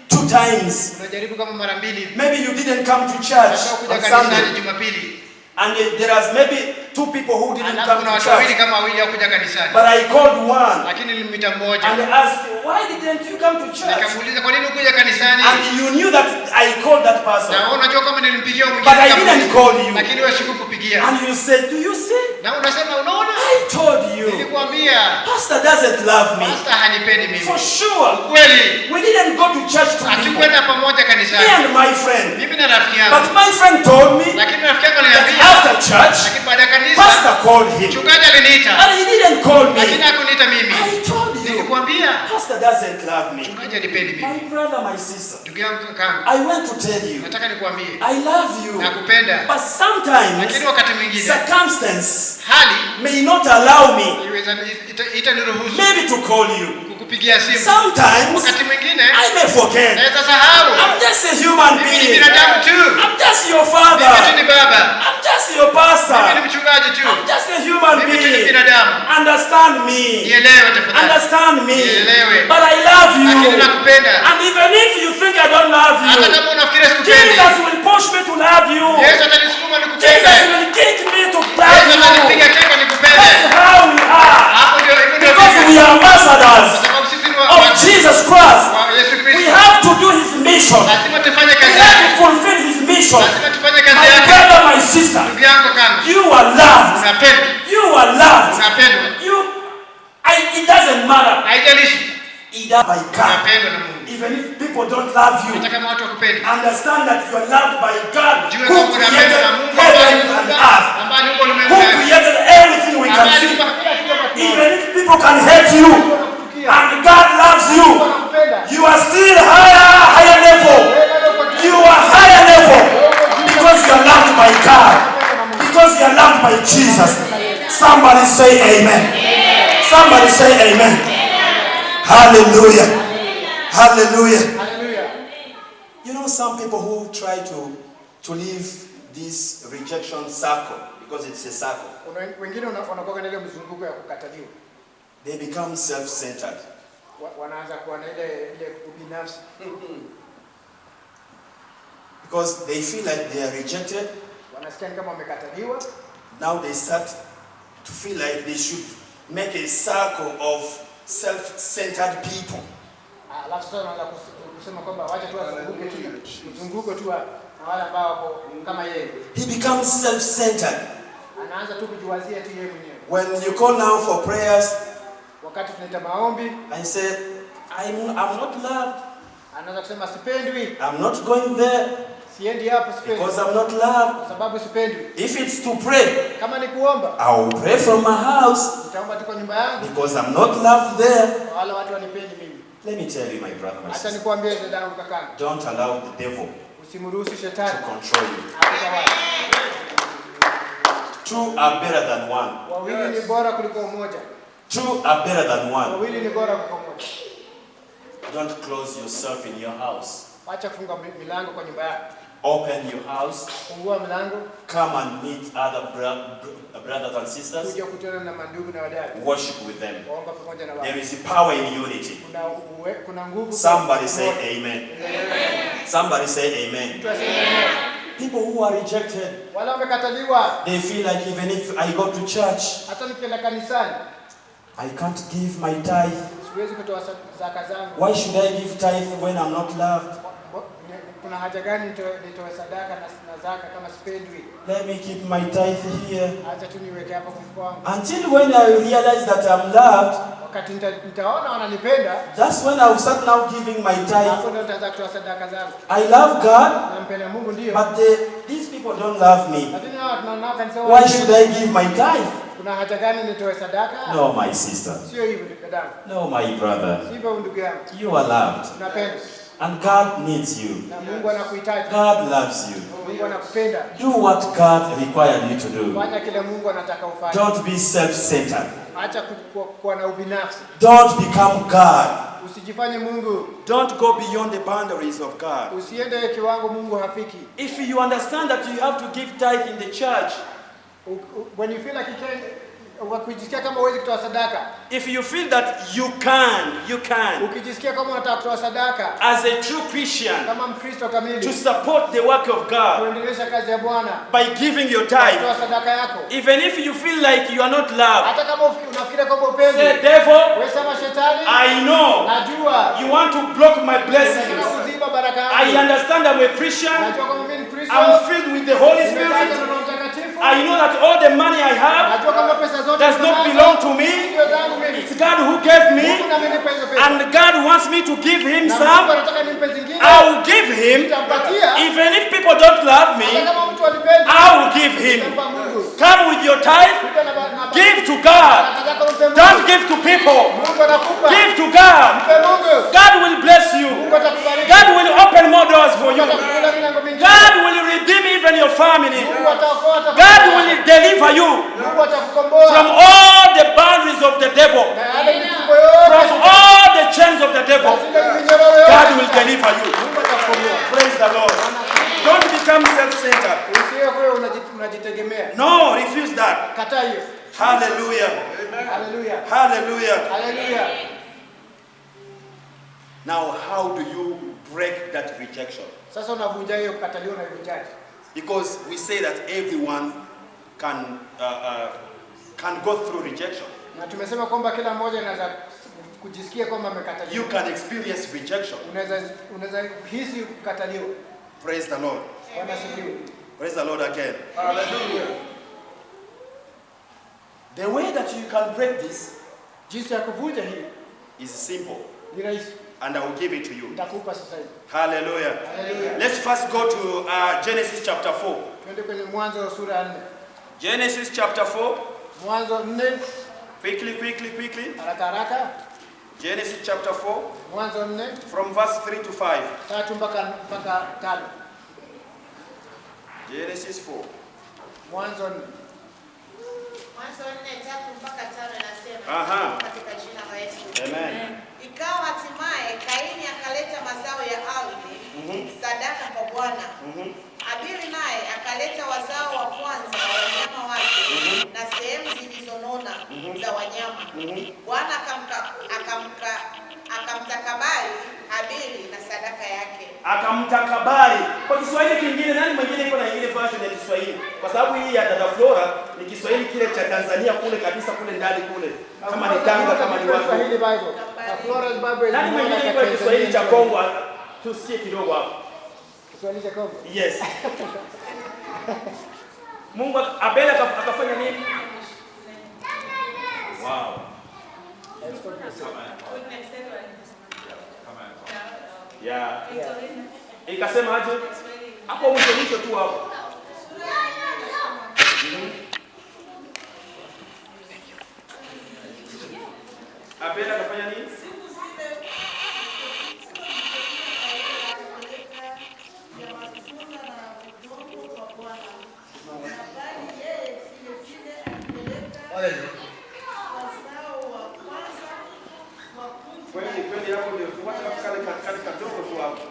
2 times. Unajaribu kama mara 2. Maybe you didn't come to church on Sunday. Jumapili. And there are maybe 2 people who didn't come to church. Kama wawili hawakuja kanisani. But I called one. Lakini nilimwita mmoja. And I asked, why didn't you come to church? Nikamuuliza kwa nini hukuja kanisani? And you knew that I called that person. Na unajua kama nilimpigia mwingine. But I didn't call you. Lakini wewe sikukupigia. And you said, do you see? Na unasema unaona? I told you. Nilikwambia. Pastor doesn't love me. Pastor hanipendi mimi. For sure. Kweli. We didn't go to church together. Hatukwenda pamoja kanisani. Me and my friend. Mimi na rafiki yangu. But my friend told me. Lakini rafiki yangu aliniambia. After church. Lakini baada ya kanisa. Pastor called him. Mchungaji aliniita. And he didn't call me. Lakini hakuniita mimi. I told you. Nilikwambia. Pastor doesn't love me. Mchungaji hanipendi mimi. My brother, my sister. Ndugu yangu kakangu. I want to tell you. Nataka nikwambie. I love you. Nakupenda. But sometimes. Lakini wakati mwingine. Circumstance. Hali. May not allow me. Itaniruhusu. Maybe to call you. Kukupigia simu. Sometimes. Wakati mwingine. I may forget. Naweza sahau. I'm just a human being. Mimi ni binadamu tu. I'm just your father. Mimi ni baba. I'm just your pastor. Mimi ni mchungaji tu. I'm just a human Mimi being. ni binadamu. Understand me. Nielewe tafadhali. Understand me. Nielewe. But I love you. Lakini nakupenda. And even if you think I don't love you, hata kama unafikiri sikupendi, Jesus will push me to love you. Yesu atanisukuma nikupende. Jesus will kick me to love Yesu you. atanipiga kengo nikupende. That's how we are. Hapo ndio hivyo ndio. Because we are ambassadors of Jesus Christ. Yesu Kristo. We have to do his mission. Lazima tufanye We kazi have yake. to fulfill his mission. Lazima tufanye kazi My yake. brother, my sister, Ndugu yangu kama. you are loved. Unapendwa. You are loved. Unapendwa. It doesn't matter. Haijalishi. Either by God. Unapendwa na Mungu. Even if people don't love you, hata kama watu wakupendi, understand that you are loved by God, jua who kwamba unapendwa created na Mungu heaven and earth, ambaye yuko who ulimwenguni. created everything we can see. Even if people can hate you, and God loves you, you are still higher level. You are higher level because you are loved by God, because you are loved by Jesus. Somebody say amen. Somebody say amen. Hallelujah. Hallelujah. You know, some people who try to leave this rejection circle, because it's a circle, Wengine wanakuwa na ile mzunguko ya kukataliwa. they become self-centered. Wanaanza kuwa na ile ubinafsi. Because they feel like they are rejected. Wanasikia kama wamekataliwa. Now they start to feel like they should make a circle of self-centered people. Alafu sasa wanaanza kusema kwamba wacha tu wazunguke tu, mzunguko tu na wale ambao wako kama yeye. He becomes self-centered. Anaanza tu kujiwazia tu yeye mwenyewe. When you call now for prayers, wakati tunaita maombi, I said, I'm not loved. Anaanza kusema sipendwi. I'm not going there. Siendi hapo sipendwi. Because I'm not loved. Kwa sababu sipendwi. If it's to pray, kama ni kuomba, I will pray from my house. Nitaomba tu kwa nyumba yangu. Because I'm not loved there. Wale watu wanipendi mimi. Let me tell you, my brother, my sister. Acha nikwambie dadangu kaka. Don't allow the devil usimruhusu shetani to control you. Atawala. Two are better than one. Wawili ni bora kuliko mmoja. Two are better than one. Wawili ni bora kuliko mmoja. Don't close yourself in your house. Acha kufunga milango kwa nyumba yako. Open your house. Fungua milango. Come and meet other brothers and sisters. Kuja kukutana na mandugu na wadada. Worship with them. Waomba pamoja na wao. There is power in unity. Kuna nguvu. Somebody say amen. Somebody say amen. People who are rejected, wala wamekataliwa, they feel like even if I go to church, hata nikienda kanisani, I can't give my tithe. siwezi kutoa zaka zangu. Why should I give tithe when I'm not loved? Kuna haja gani nitoe sadaka na zaka kama sipendwi? Let me keep my tithe here. Acha tu niweke hapa kwa kwangu. Until when I realize that I'm loved, wakati nitaona wananipenda, that's when I will start now giving my tithe. Hapo ndio nitaanza kutoa sadaka zangu. I love God, nampenda Mungu ndio. But these people people don't love me. Lakini tunaona kanisa Why should I give my tithe? Kuna haja gani nitoe sadaka? No, my sister. Sio hivyo dada. No, my brother. Sivyo ndugu yangu. You are loved. Unapendwa. And God needs you. Na Mungu anakuhitaji. God loves you. Mungu anakupenda. Do what God required you to do. Fanya kile Mungu anataka ufanye. Don't be self-centered. Acha kuwa na ubinafsi. Don't become God. Usijifanye Mungu. Don't go beyond the boundaries of God. Usiende kiwango Mungu hafiki. If you understand that you have to give tithe in the church, when you feel like you can, ukijisikia kama huwezi kutoa sadaka. if you feel that you can. Ukijisikia kama unataka kutoa sadaka. As a true Christian, kama Mkristo kamili. to support the work of God. Kuendelesha kazi ya Bwana. By giving your tithe. Kutoa sadaka yako. Even if you feel like you are not loved. Hata kama unafikiri kwamba upendi. Say, devil, wewe sema shetani. I know. Najua. You want to block my blessings. I understand I'm a Christian. I'm filled with the Holy Spirit. I know that all the money I have does not belong to me. It's God who gave me. And God wants me to give Him some. I will give Him. Even if people don't love me, I will give Him. Come with your tithe. Give to God. Don't give to people. Give to God. God will bless you. God will open more doors for you. God will redeem even your family. God will deliver you from all the boundaries of the devil. From all the chains of the devil. God will deliver you. Praise the Lord. Don't become self-centered. No, refuse that. Hallelujah. Hallelujah. Hallelujah. Hallelujah. Now, how do you break that rejection? Sasa unavunja hiyo kukataliwa na uvujaji. Because we say that everyone can go through rejection. Na tumesema kwamba kila mmoja anaweza kujisikia kwamba amekataliwa. You can experience rejection. Unaweza hisi kukataliwa. Praise the Lord. Bwana asifiwe. Praise the Lord again. Hallelujah. The way that you can break this, jinsi ya kuvunja hii, is simple. ni rahisi. And I will give it to you. Nitakupa sasa hivi. Hallelujah. Hallelujah. Let's first go to Genesis chapter 4. Twende kwenye Mwanzo sura ya 4. Genesis chapter 4. Mwanzo 4. Quickly. Haraka. Genesis chapter 4. Mwanzo 4. From verse 3 to 5. 3 mpaka 5. Genesis 4. Mwanzo 4. Mwanzo 4:3 mpaka 5 nasema katika jina la Yesu. Amen. Ikawa hatimaye Kaini akaleta mazao ya ardhi sadaka kwa Bwana. Abili naye akaleta wazao wa kwanza wa wanyama wake na sehemu zilizonona za wanyama. Bwana akamtakabali Abili na sadaka yake. Akamtakabali. Kwa Kiswahili kingine, nani mwingine iko na ile version ya Kiswahili? Kwa sababu hii ya Dada Flora ni Kiswahili kile cha Tanzania kule kabisa kule ndani kule. Kama ni Tanga, kama ni wapi. Kiswahili Bible. Flora's Bible. Nani mwingine iko Kiswahili cha Kongo? Tusikie kidogo hapo. Kiswahili cha Kongo. Yes. Mungu Abel akafanya nini? Wow. Yeah. Ikasema aje? Hapo mwisho tu hapo. Abel akafanya nini? Kweli hapo ndio tuwacha kale kadogo tu hapo.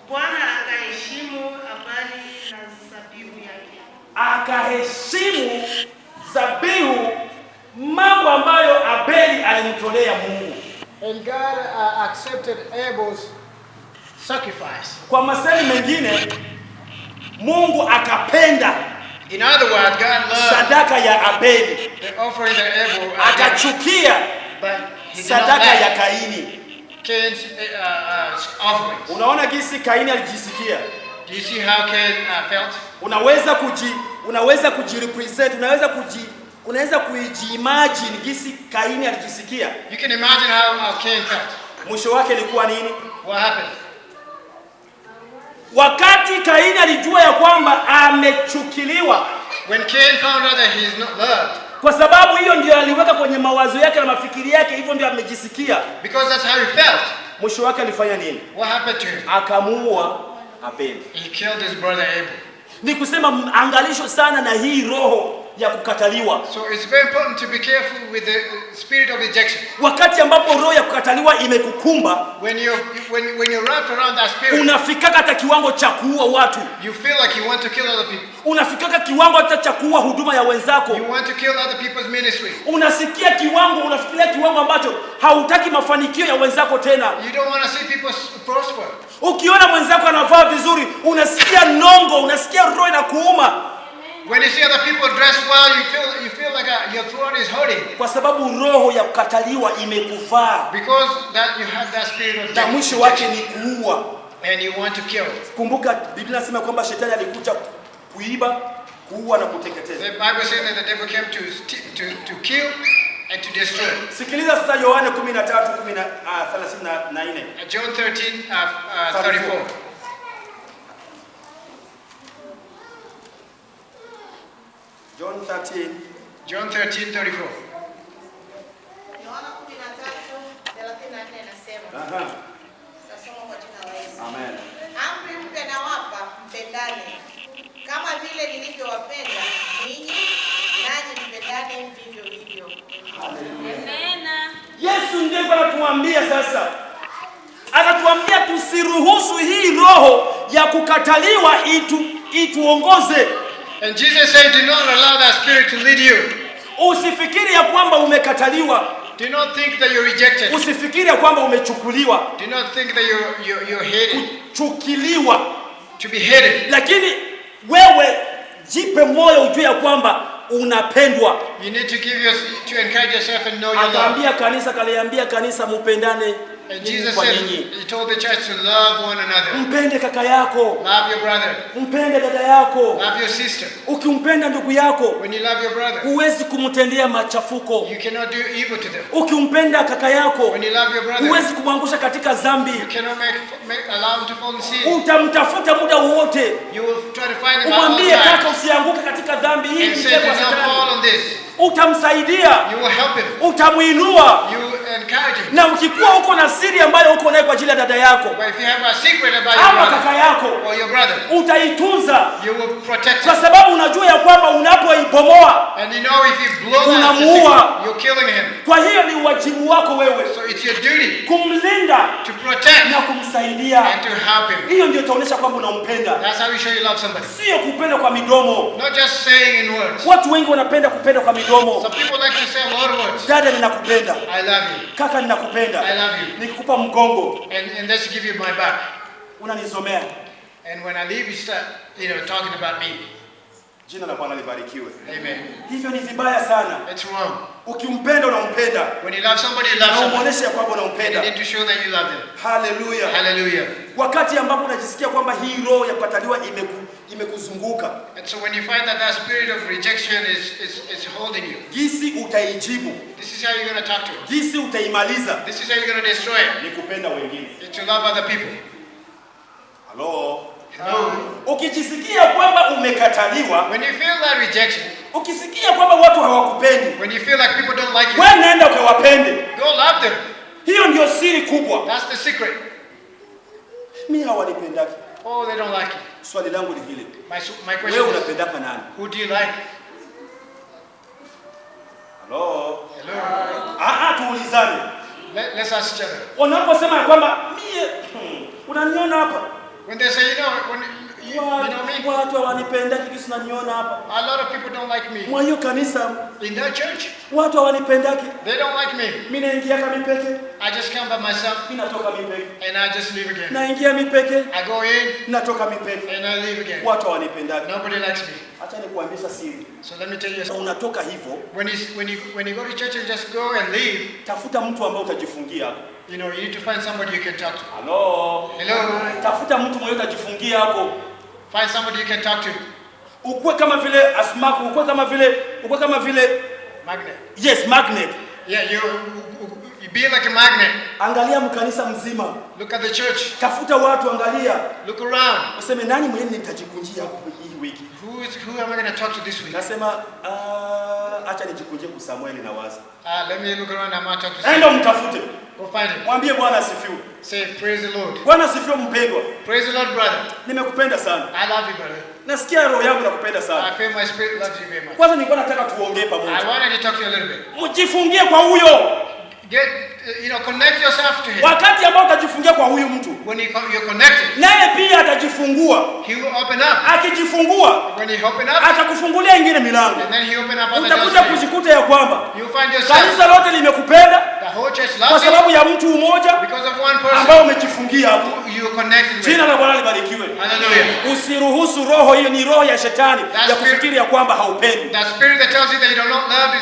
Bwana akaheshimu habari na zabihu yake. Akaheshimu zabihu, mambo ambayo Abeli alimtolea Mungu. And God accepted Abel's sacrifice. Kwa masemi mengine, Mungu akapenda, in other words, God loved sadaka ya Abeli, the offering that Abel akachukia sadaka ya Kaini. Cain's offering. Unaona jinsi Kaini alijisikia? Do you see how Cain felt? Unaweza kujirepresent, unaweza kujiimagine jinsi Kaini alijisikia. You can imagine how Cain felt. Mwisho wake ilikuwa nini? What happened? Wakati Kaini alijua ya kwamba amechukiliwa, when Cain found out that he is not loved, kwa sababu hiyo ndio aliweka kwenye mawazo yake na mafikiri yake, hivyo ndio amejisikia, because that's how he felt, mwisho wake alifanya nini? what happened to him? Akamuua Abeli. He killed his brother Abel. Ni kusema angalisho sana na hii roho ya kukataliwa. So it's very important to be careful with the spirit of rejection. Wakati ambapo roho ya kukataliwa imekukumba, When you're wrapped around that spirit, unafikaka hata kiwango cha kuua watu. you feel like you want to kill other people. Unafikaka kiwango hata cha kuua huduma ya wenzako. You want to kill other people's ministry. Unafikiria kiwango ambacho hautaki mafanikio ya wenzako tena. You don't want to see people prosper. Ukiona mwenzako anavaa vizuri, unasikia nongo, unasikia roho inakuuma. When you see other people dress well, you feel like your throat is hurting. Kwa sababu roho ya kukataliwa imekuvaa. Because that you have that spirit of Na mwisho wake ni kuua. and you want to kill. Kumbuka Biblia inasema kwamba shetani alikuja kuiba, kuua na kuteketeza. The Bible says that the devil came to kill and to destroy. Sikiliza sasa Yohana 13:34. John 13:34. John 13:34. John 13:34. Yohana 13:34 inasema. Aha. Tasoma kwa jina la Yesu. Amen. Amri mpya nawapa, mpendane. Kama vile nilivyowapenda ninyi, nanyi mpendane vivyo hivyo. Amen. Yesu ndiye anatuambia sasa. Anatuambia tusiruhusu hii roho ya kukataliwa ituongoze. And Jesus said, do not allow that spirit to lead you. Usifikiri ya kwamba umekataliwa. Do not think that you're rejected. Usifikiri ya kwamba umechukuliwa. Do not think that you're hated. Kuchukiliwa. To be hated. Lakini wewe jipe moyo ujue ya kwamba unapendwa. You need to to encourage yourself and know your love. Kaliambia kanisa mupendane. And Jesus said, he told the church to love one another. Mpende kaka yako. Love your brother. Mpende dada yako. Love your sister. Ukimpenda ndugu yako, when you love your brother, huwezi kumtendea machafuko. You cannot do evil to them. Ukimpenda kaka yako, when you love your brother, huwezi kumwangusha katika dhambi. You cannot allow him to fall in sin. Utamtafuta muda wote. You will try to find him umwambie kaka usianguke katika dhambi hii. And say, do not fall on this. Utamsaidia. You will help him. Utamuinua. You encourage him. Na ukikuwa uko na siri ambayo uko nayo kwa ajili ya dada yako, but if you have a secret about your brother, kaka yako, or your brother, utaitunza. You will protect kwa him. sababu unajua ya kwamba unapoibomoa, and you know if you blow unamuua, you're killing him. Kwa hiyo ni wajibu wako wewe, so it's your duty kumlinda, to protect, na kumsaidia, and to help him. Hiyo ndio itaonyesha kwamba unampenda. That's how you show you love somebody. Sio kupenda kwa midomo. Not just saying in words. Watu wengi wanapenda kupenda kwa midomo. Some people like to say a lot of words. Dada ninakupenda. I love you. Kaka ninakupenda. I love you. Nikikupa mgongo. And let's give you my back. Unanizomea. And when I leave you start, talking about me. Jina la Bwana libarikiwe. Amen. Hivyo ni vibaya sana. It's wrong. Ukimpenda unampenda. When you love somebody, you love somebody. Unaonyesha kwamba unampenda. You need to show that you love them. Hallelujah. Hallelujah. Wakati ambapo unajisikia kwamba hii roho ya kukataliwa imekuzunguka. And so when you find that spirit of rejection is holding you. Gisi utaijibu. This is how you're going to talk to it. Gisi utaimaliza. This is how you're going to destroy it. Ni kupenda wengine. It's to love other people. Hello. Hello. Ukijisikia kwamba umekataliwa, when you feel that rejection, ukisikia kwamba watu hawakupendi, when you feel like people don't like you, wewe nenda ukawapende. go love them. Hiyo ndio siri kubwa. That's the secret. Mimi hawanipendaki. Oh, they don't like you. Swali langu ni hili. My question wewe is, unapendaka nani? who do you like? Hello. Hello. Tuulizane. Let's ask each other. Unaposema kwamba mimi unaniona hapa. When they say, when you know me, watu hawanipendaki kisi unaniona hapa. A lot of people don't like me. Mwa hiyo kanisa, in that church, watu hawanipendaki. They don't like me. Mimi naingia kama mipeke. I just come by myself. Mimi natoka mipeke. And I just leave again. Naingia mipeke. I go in. Natoka mipeke. And I leave again. Watu hawanipendaki. Nobody likes me. Acha nikuambie siri. So let me tell you. Unatoka hivyo. When you go to church and just go and leave. Tafuta mtu ambaye utajifungia hapo. You need to find somebody you can talk to. Hello. Hello. Tafuta mtu mwenye utajifungia hapo. Find somebody you can talk to. Ukue kama vile asmaku, ukue kama vile magnet. Magnet. Yes, magnet. Yeah, you Be like a magnet. Angalia mkanisa mzima. Look at the church. Tafuta watu, angalia. Look around. Useme nani mwenye nitajikunjia hii wiki? Who am I going to talk to this week? Nasema acha nijikunjie kwa Samuel na waza. Let me look around. I'm going to talk to Samuel. Enda mtafute. Go find him. Mwambie Bwana asifiwe. Say, praise the Lord. Bwana asifiwe mpendwa. Praise the Lord, brother. Nimekupenda sana. I love you, brother. Nasikia roho yangu nakupenda sana. I feel my spirit loves you very much. Kwanza nilikuwa nataka tuongee pamoja. I wanted to talk to you a little bit. Mjifungie kwa huyo. Get, connect yourself to him. Wakati ambao utajifungia kwa huyu mtu, When you're connected, naye pia atajifungua. he will open up. Akijifungua, When he open up, atakufungulia ingine milango. and then he open up other Utakuja doors. kujikuta ya kwamba You find yourself. kanisa lote limekupenda The whole church kwa loves you sababu ya mtu mmoja because of one person ambao umejifungia hapo. who you are connected with. Jina la Bwana libarikiwe. Hallelujah. Usiruhusu roho hiyo, ni roho ya shetani That's ya kufikiri ya kwamba haupendi. The spirit that tells you that you don't love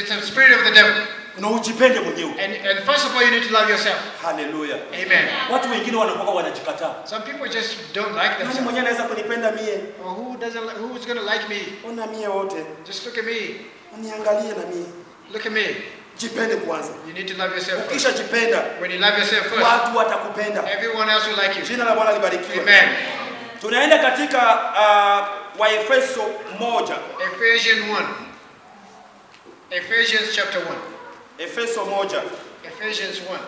it's a spirit of the devil. Na ujipende mwenyewe. And first of all, you need to love yourself. Hallelujah. Amen. Watu wengine wanakuwa wanajikataa. Some people just don't like Nani themselves. mwenyewe anaweza kunipenda mie? Or who's going to like me? Ona mie wote. Just look at me. Uniangalie na mie. Look at me. Jipende kwanza. You need to love yourself first. Ukisha jipenda, When you love yourself first, watu watakupenda. everyone else will like you. Jina la Bwana libarikiwe. Amen. Tunaenda katika Waefeso 1. Ephesians 1. Ephesians chapter 1. Efeso 1. Ephesians 1.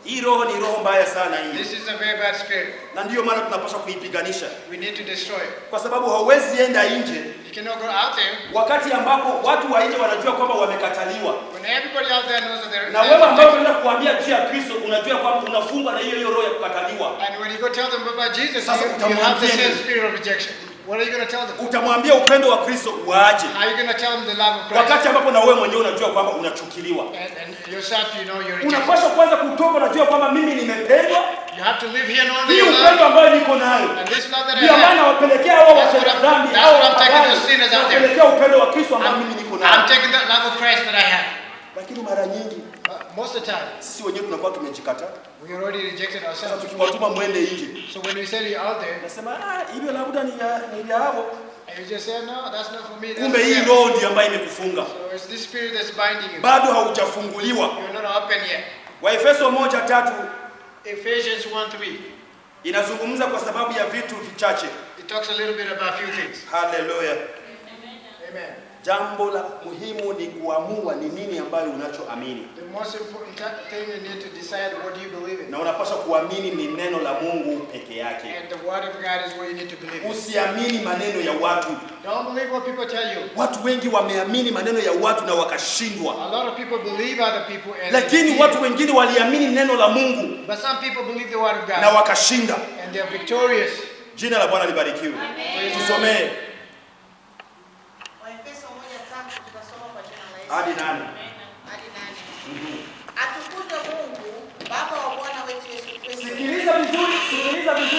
Hii roho ni roho mbaya sana hii. This is a very bad spirit. Na ndiyo maana tunapaswa kuipiganisha. We need to destroy it. Kwa sababu hauwezi enda nje You cannot go out there wakati ambapo watu wa nje wanajua kwamba wamekataliwa. when everybody out there knows that they're Na wewe ambao unaenda kuambia juu ya Kristo unajua kwamba unafungwa na hiyo roho ya kukataliwa. And when you go tell them about Jesus, Sasa you have the utamwambia same nini? spirit of rejection. What are you going to tell them? Utamwambia upendo wa Kristo uaje How are you going to tell them the love of Christ? wakati ambapo na wewe mwenyewe unajua kwamba unachukiliwa. And yourself, you know you're rejected. Unapaswa kwanza kutoka, unajua kwamba mimi nimependwa. You have to live here knowing that Hii you're upendo loved. ambayo niko nayo. And this love that I Ndio maana have, wapelekea hao That's what watenda I'm- dhambi that's au what I'm taking wapagani, those sinners out there. wapelekea upendo wa Kristo ambao mimi niko I'm nayo. taking that love of Christ that I have. Lakini mara nyingi Most of the time, sisi wenyewe tunakuwa tumejikataa. we already rejected Sasa ourselves. tukiwatuma mwende nje, So when we say you're out there, nasema hivyo labda ni ya hao. and you just say, no, that's not for me. That's Kumbe for hii them. roho ndiyo ambayo imekufunga. So it's this spirit that's binding you. Bado haujafunguliwa. You're not open yet. Waefeso 1:3 Ephesians 1:3. inazungumza kwa sababu ya vitu vichache. It talks a little bit about a few things. Haleluya. Amen. Jambo la muhimu ni kuamua ni nini ambayo unachoamini. The most important thing you need to decide what do you believe in. Na unapaswa kuamini ni neno la Mungu peke yake. And the word of God is what you need to believe in. Usiamini maneno ya watu. Don't believe what people tell you. Watu wengi wameamini maneno ya watu na wakashindwa. A lot of people believe other people and Lakini watu wengine waliamini neno la Mungu but some people believe the word of na God wakashinda. and they're victorious. Jina la Bwana libarikiwe. Tusomee Waefeso 1:3 tutasoma kwa jina la Yesu. hadi 8. Hadi 8. Atukuzwe Mungu Baba wa Bwana wetu Yesu Kristo. Sikiliza vizuri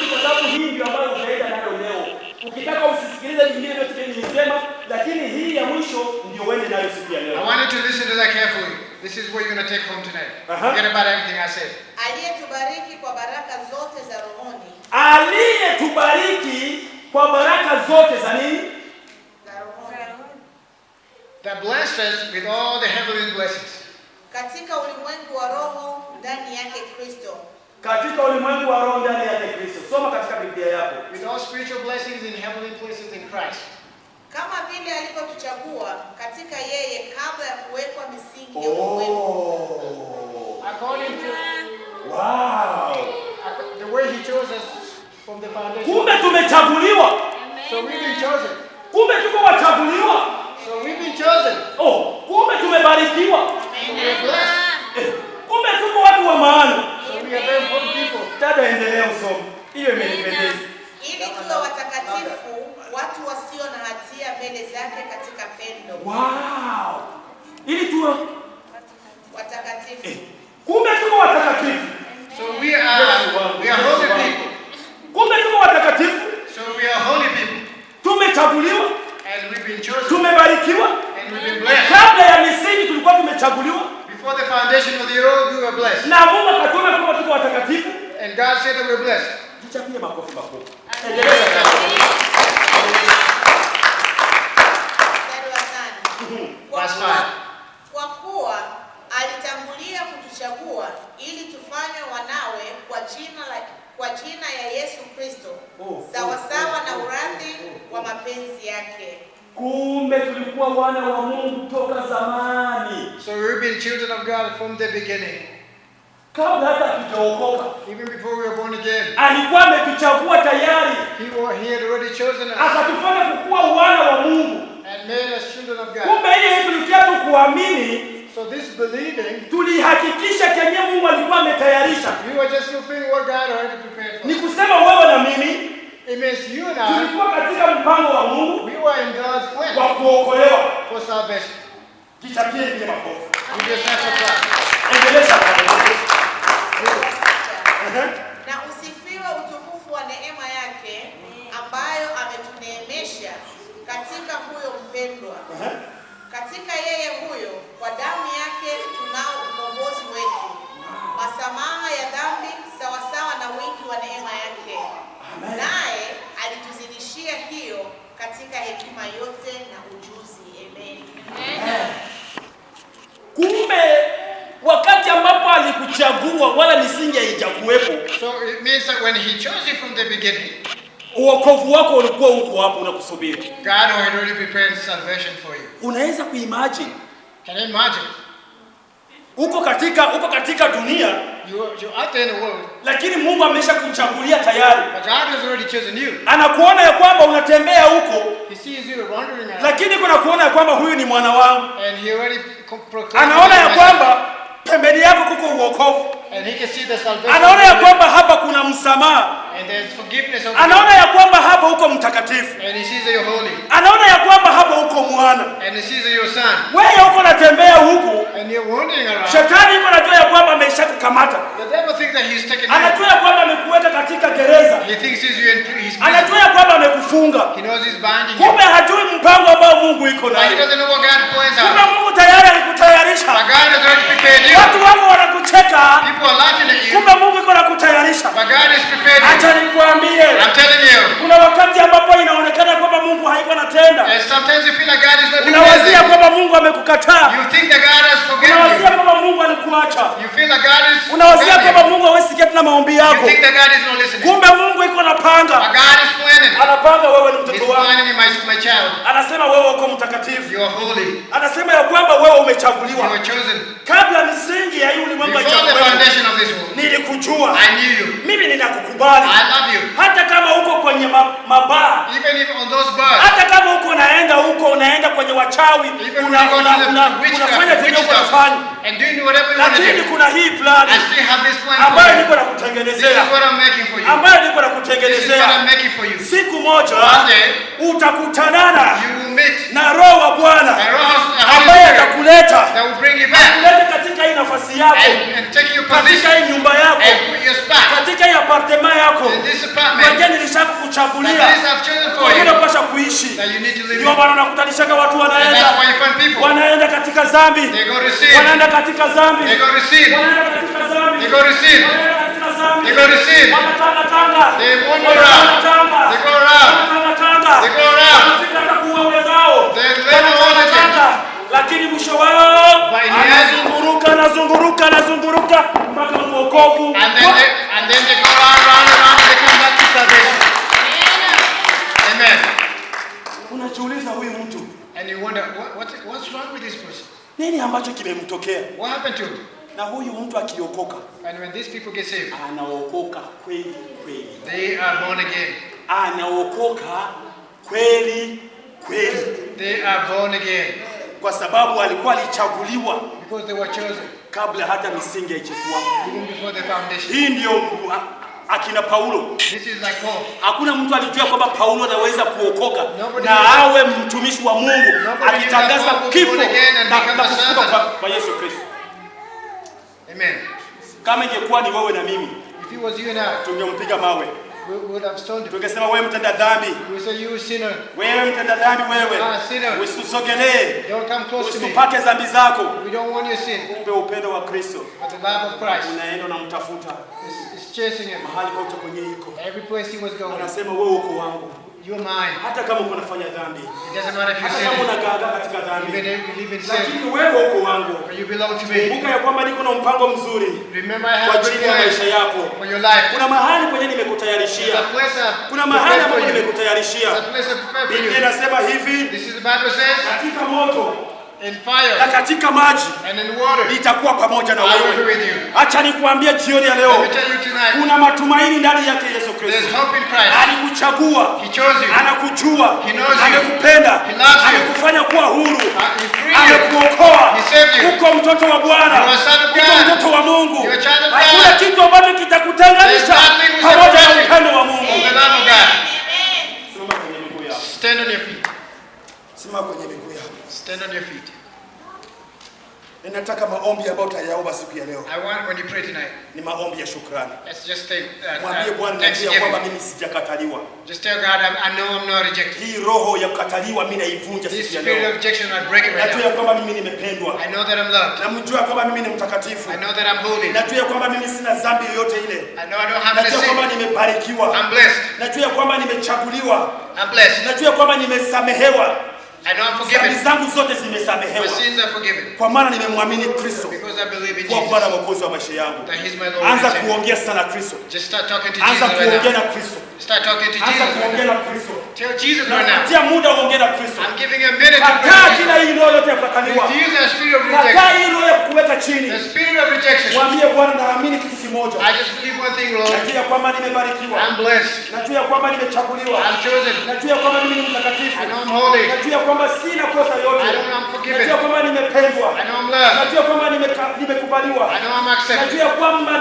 kwa sababu hii ndio ambayo utaenda nayo leo. Ukitaka usisikilize nyingine yote nilisema, lakini hii ya mwisho ndio uende nayo siku ya I leo. want you to listen to that carefully. This is what you're going to take home tonight. Forget about everything I said. Aliyetubariki kwa baraka zote za rohoni. Aliyetubariki kwa baraka zote za nini? Za rohoni. That blessed us with all the heavenly blessings. Katika ulimwengu wa roho ndani yake Kristo. Katika ulimwengu wa roho ndani yake Kristo. Soma katika Biblia yako. With all spiritual blessings in heavenly places in Christ. Kama vile alivyotuchagua katika yeye kabla ya kuwekwa misingi ya ulimwengu. According to Wow. the way he chose us from the foundation. Kumbe tumechaguliwa. So we've been chosen. Kumbe tuko wachaguliwa. So we've been chosen. Kumbe tumebarikiwa. So we are blessed. Kumbe tuko watu wa maana. So we are very important people. Dada, endelea usome. Hiyo imenipendeza. Ili tuwe watakatifu, watu wasio na hatia mbele zake katika pendo. Wow. Ili tuwe Watakatifu. kumbe tuko watakatifu. So we are holy people. Kumbe tuko watakatifu. So we are holy people. Tumechaguliwa. And we've been chosen. Tumebarikiwa. And we've been blessed. Kabla ya misingi tulikuwa tumechaguliwa. Before the foundation of the world, we were blessed. Na Mungu akatuona kwamba tuko watakatifu. And God said that we're blessed. Jichapie makofi makubwa. Mstari wa 5. Verse 5. Kwa kuwa alitangulia kutuchagua alituchagua ili tufanywe wanawe kwa jina ya Yesu Kristo, sawasawa na urithi wa mapenzi yake. Kumbe tulikuwa wana wa Mungu toka zamani. So we've been children of God from the beginning. Kabla hata tujaokoka. Even before we were born again. Alikuwa ametuchagua tayari. He had already chosen us. Akatufanya kuwa wana wa Mungu. And made us children of God. Kumbe ile tulikia tu kuamini. So this believing, tulihakikisha kenye Mungu alikuwa ametayarisha. We were just fulfilling what God already prepared for us. Ni kusema wewe na mimi. It means you and I. Tulikuwa katika mpango wa Mungu. We were in God's plan. Wa kuokolewa. For salvation. Jichapie ile makofi. We just have to try. Endelea hapo. Na usifiwe utukufu wa neema yake ambayo ametuneemesha katika huyo mpendwa. Katika yeye huyo, kwa damu yake tunao ukombozi wetu, masamaha ya dhambi sawasawa na wingi wa neema yake. Naye alituzidishia hiyo katika hekima yote na ujuzi. Amen. Kumbe wakati ambapo alikuchagua wala nisingeijakuwepo. So it means that when he chose you from the beginning, wokovu wako ulikuwa huko hapo unakusubiri. God had already prepared salvation for you. Unaweza kuimagine? Can you imagine? Uko katika dunia, you're out there in the world, lakini Mungu ameshakuchagulia tayari. But God has already chosen you. Anakuona ya kwamba unatembea huko. He sees you wandering around. Lakini kuna kuona ya kwamba huyu ni mwana wangu. And he already proclaimed. Anaona ya kwamba pembeni yako kuko uokovu. And he can see the salvation. Anaona ya kwamba hapa kuna msamaha. And there's forgiveness of anaona ya kwamba hapa uko mtakatifu. And he sees that you're holy. Anaona ya kwamba hapa uko mwana. And he sees that you're son. Wewe uko unatembea huku. And you're wandering around. Shetani yuko anajua ya kwamba ameshakukamata. The devil thinks that he's taken you. Anajua ya kwamba amekuweka katika gereza. He thinks you're in prison. Anajua ya kwamba amekufunga. He knows he's binding you. Kumbe hajui mpango ambao Mungu iko nayo. He doesn't know what God plans out. Kumbe Mungu tayari alikutayarisha. But God has already prepared you. Watu wako wanakucheka. People are laughing at you. Kumbe Mungu iko anakutayarisha. But God is prepared you. Acha nikwambie. I'm telling you. Kuna wakati ambapo inaonekana kwamba Mungu haiko anatenda. And sometimes you feel like God is not doing Unawazia anything. kwamba Mungu amekukataa. You think that God has forgiven you. Unawazia kwamba Mungu alikuacha. You feel like God is Unawazia kwamba Mungu hawezi sikia tena maombi You yako. think that God is not listening. Kumbe Mungu iko anapanga. But God is planning. Anapanga wewe ni He's mtoto wake. planning my child. Anasema wewe uko mtakatifu. You are holy. Anasema ya kwamba wewe umechaguliwa. You are chosen. Kabla misingi ya hii ulimwengu Before the foundation of this world. nilikujua. I knew you. Mimi ninakukubali. I love you. Hata kama uko kwenye mabaa. Even if on those bars. Hata kama uko unaenda kwenye wachawi, unafanya vile unafanya. And doing whatever you want to Lakini do. kuna hii plan I still have this plan ambayo for you. niko This nakutengenezea. is what I'm making for you. Ambayo niko This is what nakutengenezea. I'm making for you. Siku moja One day, utakutanana you will meet na Roho wa Bwana the Holy ambaye Spirit atakuleta that will bring you back kuleta katika hii nafasi yako, and take your katika position hii nyumba yako, and put your spot katika hii apartment yako. in this apartment Kwa that nilishakuchagulia this I've chosen for kwa you, unapaswa kuishi. that you need to live Ndio in. maana nakutanishaga watu And that's wanaenda why you find people. katika dhambi, They go to sin. wanaenda katika dhambi, They go to sin. wanaenda katika dhambi, They go to sin. wanaenda katika dhambi, They go to sin. wanatanga, They wander around. They go around. They go around. wanafika hata kuua wenzao, They live all the time. lakini mwisho wao By the end, anazunguruka mpaka mwokovu. and then they go round and they come back to salvation. Amen. Unajiuliza huyu mtu And you wonder what's wrong with this person? nini ambacho kimemtokea? What happened to him? Na huyu mtu akiokoka, And when these people get saved, anaokoka kweli kweli, they are born again. anaokoka kweli kweli, They are born again kwa sababu alikuwa alichaguliwa because they were chosen kabla hata misingi haichukua. even before the foundation. Hii ndio akina Paulo. This is like Paul. Hakuna mtu alijua kwamba Paulo anaweza kuokoka Nobody na knew. awe mtumishi wa Mungu Nobody akitangaza knew that Paul kifo was born again and na become a kufufuka servant. kwa Yesu Kristo. Amen. Kama ingekuwa ni wewe na mimi, If it was you and I, tungempiga mawe. we would have stoned him. Tungesema wewe mtenda dhambi, We would say, you sinner, wewe mtenda dhambi, wewe sinner, usisogelee, don't come close to me. usitupake dhambi zako. We don't want your sin. Kumbe upendo wa Kristo But the love of Christ unaenda unamtafuta is chasing him mahali kote kwenye iko. every place he was going. Anasema wewe uko wangu, You're mine. Hata kama unafanya dhambi, It doesn't matter if you hata kama sin. unagaagaa katika Even dhambi, if you live in sin. lakini wewe uko wangu. But you belong to me. Kumbuka ya kwamba niko na mpango mzuri Remember, I kwa have a good ajili ya maisha plan yako. for your life. Kuna mahali kwenye There's nimekutayarishia, a place kuna I've mahali prepared ambapo for you. nimekutayarishia. There's a place I've prepared for Biblia you. inasema hivi, This is the Bible says, katika moto in na fire katika maji and in water, nitakuwa pamoja na I will be wewe. with you. Acha nikuambie jioni ya Let leo, me tell you tonight, kuna matumaini ndani yake Yesu there's Kristo. hope in Christ. Alikuchagua, He chose you. anakujua, He knows you. amekupenda, He loves you. amekufanya kuwa huru, He freed you. amekuokoa. He saved you. Uko mtoto wa Bwana, You are a son of uko God. mtoto wa Mungu. You are a child of Hakuna God. kitu ambacho kitakutenganisha There's nothing which pamoja na separates you upendo wa from Mungu. the love of God. Simama kwenye miguu yako. Stand on your feet. Simama kwenye miguu yako. Stand on your feet. Ninataka maombi ambayo utayaomba siku ya leo I want when you pray tonight, ni maombi ya shukrani. let's just think, Mwambie Bwana, najua kwamba thanksgiving. mimi sijakataliwa. Just tell God, I know I'm not rejected. Hii roho ya kukataliwa mimi naivunja This siku ya spirit leo. of rejection, I break it right Najua now. kwamba mimi nimependwa. I know that I'm loved. Namjua kwamba mimi ni mtakatifu. I know that I'm holy. Najua kwamba mimi sina dhambi yoyote ile. I know I don't have any Najua kwamba sin. nimebarikiwa. I'm blessed. Najua kwamba nimechaguliwa. I'm blessed. Najua kwamba nimesamehewa. I know I'm Dhambi forgiven. zangu zote My zimesamehewa. sins are forgiven. Kwa maana nimemwamini Kristo Because I believe in kwa Jesus. Bwana Mwokozi wa maisha yangu. That He's my Lord and Anza Savior. kuongea sana Kristo. Just start talking to Jesus Anza right kuongea now. na Kristo. Start talking to Anza Jesus right kuongea now. na Kristo. Tell Jesus right now. Nakupatia muda uongee na Kristo. I'm giving you a minute to Kataa pray. kila hii roho yote ya kukataliwa. Refuse that spirit of Kataa rejection. hii roho ya kukuweka chini. The spirit of rejection. Mwambie Bwana, naamini kitu kimoja. I just believe one thing, Lord. Najua kwamba nimebarikiwa. I'm blessed. Najua kwamba nimechaguliwa. I'm chosen. Najua kwamba mimi ni mtakatifu. I know I'm holy. Najua kwamba sina kosa yote. I know I'm forgiven. Najua kwamba nimependwa. I know I'm loved. Najua kwamba nimekubaliwa. I know I'm accepted. Najua kwamba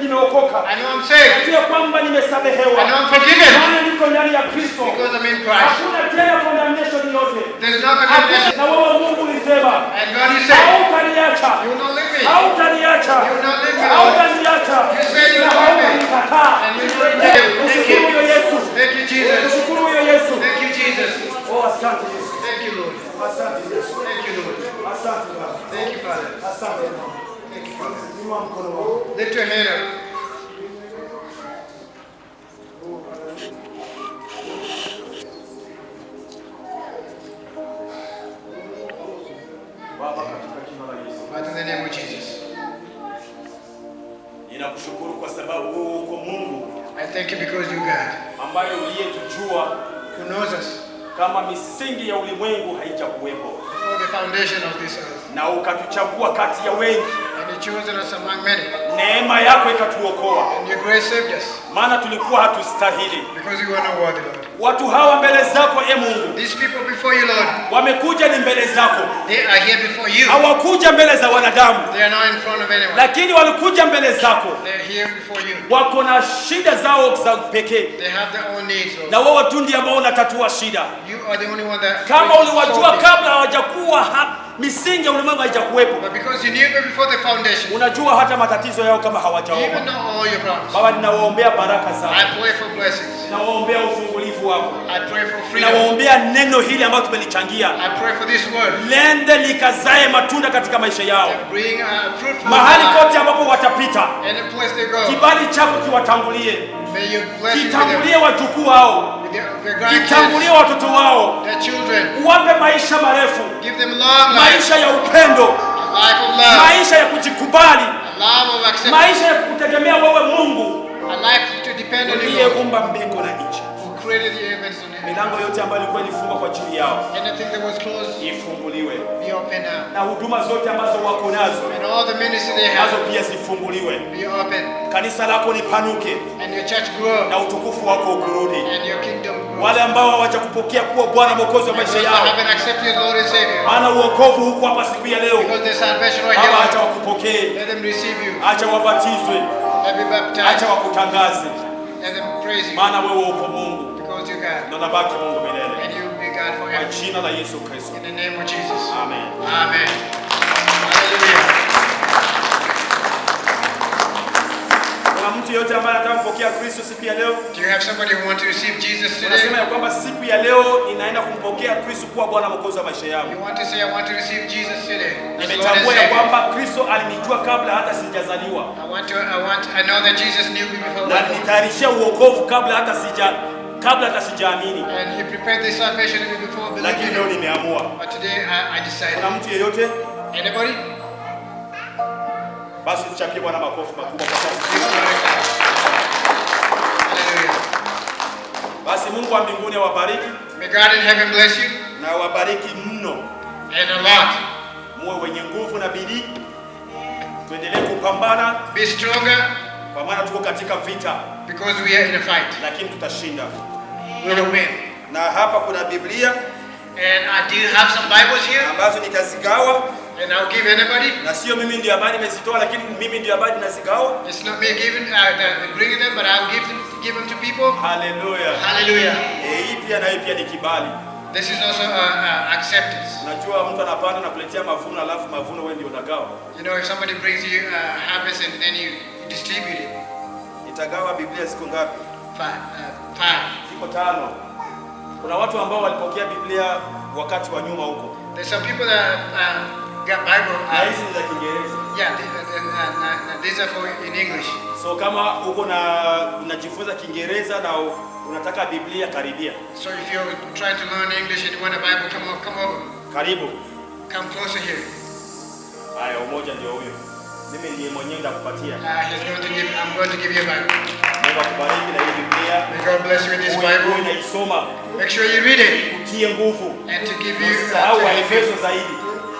nimeokoka. I know I'm saved. Najua kwamba nimesamehewa. I know I'm forgiven. Maana niko ndani ya Kristo. Because I'm in Christ. Hakuna tena condemnation yote. There's no condemnation. Na wewe Mungu ulisema, And God, you said, hautaniacha. you will not leave me. Hautaniacha. You will not leave me, Lord. Hautaniacha. You said you Na will leave me. hautanikataa. And you will not leave me. Thank Ushukuru huyo you. Yesu. Thank you, Jesus. Ushukuru huyo Yesu. Thank you, Jesus. Oh, asante Yesu. Thank you, Lord. Asante Yesu. Thank you, Lord. Asante Baba. Thank you, Father. Asante Baba. Thank you, Father. Inua mkono wako. Lift your hand up. Baba, katika jina la Yesu. Father, in the name of Jesus. Ninakushukuru kwa sababu wewe uko Mungu I thank you because you God ambaye uliyetujua who knows us kama misingi ya ulimwengu haijakuwepo, before the foundation of this earth. na ukatuchagua kati ya wengi. And you chosen us among many. Neema yako ikatuokoa, And your grace saved us maana tulikuwa hatustahili. because you are not worthy, Lord. Watu hawa mbele zako, e Mungu, These people before you, Lord, wamekuja ni mbele zako, they are here before you. hawakuja mbele za wanadamu, They are not in front of anyone. lakini walikuja mbele zako. They are here before you. Wako na shida zao za pekee, They have their own needs, Lord. na wewe tu ndiye ambao unatatua shida. You are the only one that Kama can uliwajua solve it. kabla hawajakuwa misingi ya ulimwengu haijakuwepo, But because you knew them before the foundation, unajua hata matatizo yao kama you hawajaomba. even know all your problems. Baba, ninawaombea baraka zako, I pray for blessings. ninawaombea ufungulivu wako, I pray for freedom. ninawaombea neno hili ambalo tumelichangia I pray for this word. lende likazae matunda katika maisha yao, Bring fruitful mahali life. kote ambapo watapita. Any place they go, Kibali chako kiwatangulie, may your blessing kitangulie wajukuu wao, with their kitangulie grandkids, watoto wao, their children. uwape maisha marefu, Give them long life, maisha ya upendo, a life of love, maisha ya kujikubali, a life of acceptance, maisha ya kukutegemea wewe Mungu a life to depend on you, Lord, uliyeumba mbingu na nchi. who created the heavens and earth. Milango yote ambayo ilikuwa ilifungwa kwa ajili yao Anything that was closed, ifunguliwe, be open now. na huduma zote ambazo wako nazo And all the ministry they nazo have, pia zifunguliwe. be open. Kanisa lako lipanuke And your church grow, na utukufu wako ukurudi. and your kingdom grow. Wale ambao hawajakupokea kuwa Bwana Mwokozi wa And maisha those that yao, haven't accepted you as Lord and Savior, maana uokovu huko hapa siku ya leo, because there's salvation right Baba, acha here, wakupokee, let them receive you. acha wabatizwe, Let them be baptized. acha wakutangaze, Let them praise you, maana wewe uko Mungu because you God, na unabaki Mungu milele. and you will be God Kwa forever. jina la Yesu Kristo, In the name of Jesus. amen. Amen. Hallelujah. Kuna mtu yote ambaye anataka kupokea Kristo siku ya leo? Do you have somebody who wants to receive Jesus Unasema today? ya kwamba siku ya leo ninaenda kumpokea Kristo kuwa Bwana Mwokozi wa maisha yangu. You want to say, I want to receive Jesus today as Lord and Nimetambua ya Savior. kwamba Kristo alinijua kabla hata sijazaliwa, I know that Jesus knew me before na I was born. alinitayarishia uokovu kabla hata kabla hata sijaamini. And he prepared this salvation even before Lakini leo believing. nimeamua. But today I decided. Kuna mtu yeyote? Anybody? Basi tuchapie Bwana makofi makubwa kwa sababu. Hallelujah. Basi Mungu wa mbinguni awabariki. May God in heaven bless you. Na awabariki mno. And a lot. Muwe wenye nguvu na bidii. Tuendelee kupambana. Be stronger. Kwa maana tuko katika vita. Because we are in a fight. Lakini tutashinda. We will win. Na hapa kuna Biblia. And I do have some Bibles here. Ambazo nitazigawa. And I'll give anybody. Na sio mimi ndiye habari nimezitoa, lakini mimi ndiye habari nazigawa. It's not me bringing them, but I'll give them to people. Hallelujah. Hallelujah. Hii pia na hii pia ni kibali. This is also acceptance. Unajua mtu anapanda na kuletea mavuno, alafu mavuno wewe ndio unagawa. You know, if somebody brings you harvest and then you distribute it. Nitagawa Biblia ziko ngapi? Five. Ziko 5. Kuna watu ambao walipokea Biblia wakati wa nyuma huko. There's some people that got Bible. Hizi ni za Kiingereza. Yeah, these are for in English. So kama uko na unajifunza Kiingereza na unataka Biblia, karibia. So if you're trying to learn English and you want a Bible, come over. Karibu. Come closer here. Haya, umoja ndio huyo. Mimi ndiye mwenyewe ndakupatia. I'm going to give you a Bible. Mungu akubariki na hii Biblia. May God bless you with this Bible. Unaisoma. Make sure you read it. Kutie nguvu. And to give you Sahau Waefeso zaidi.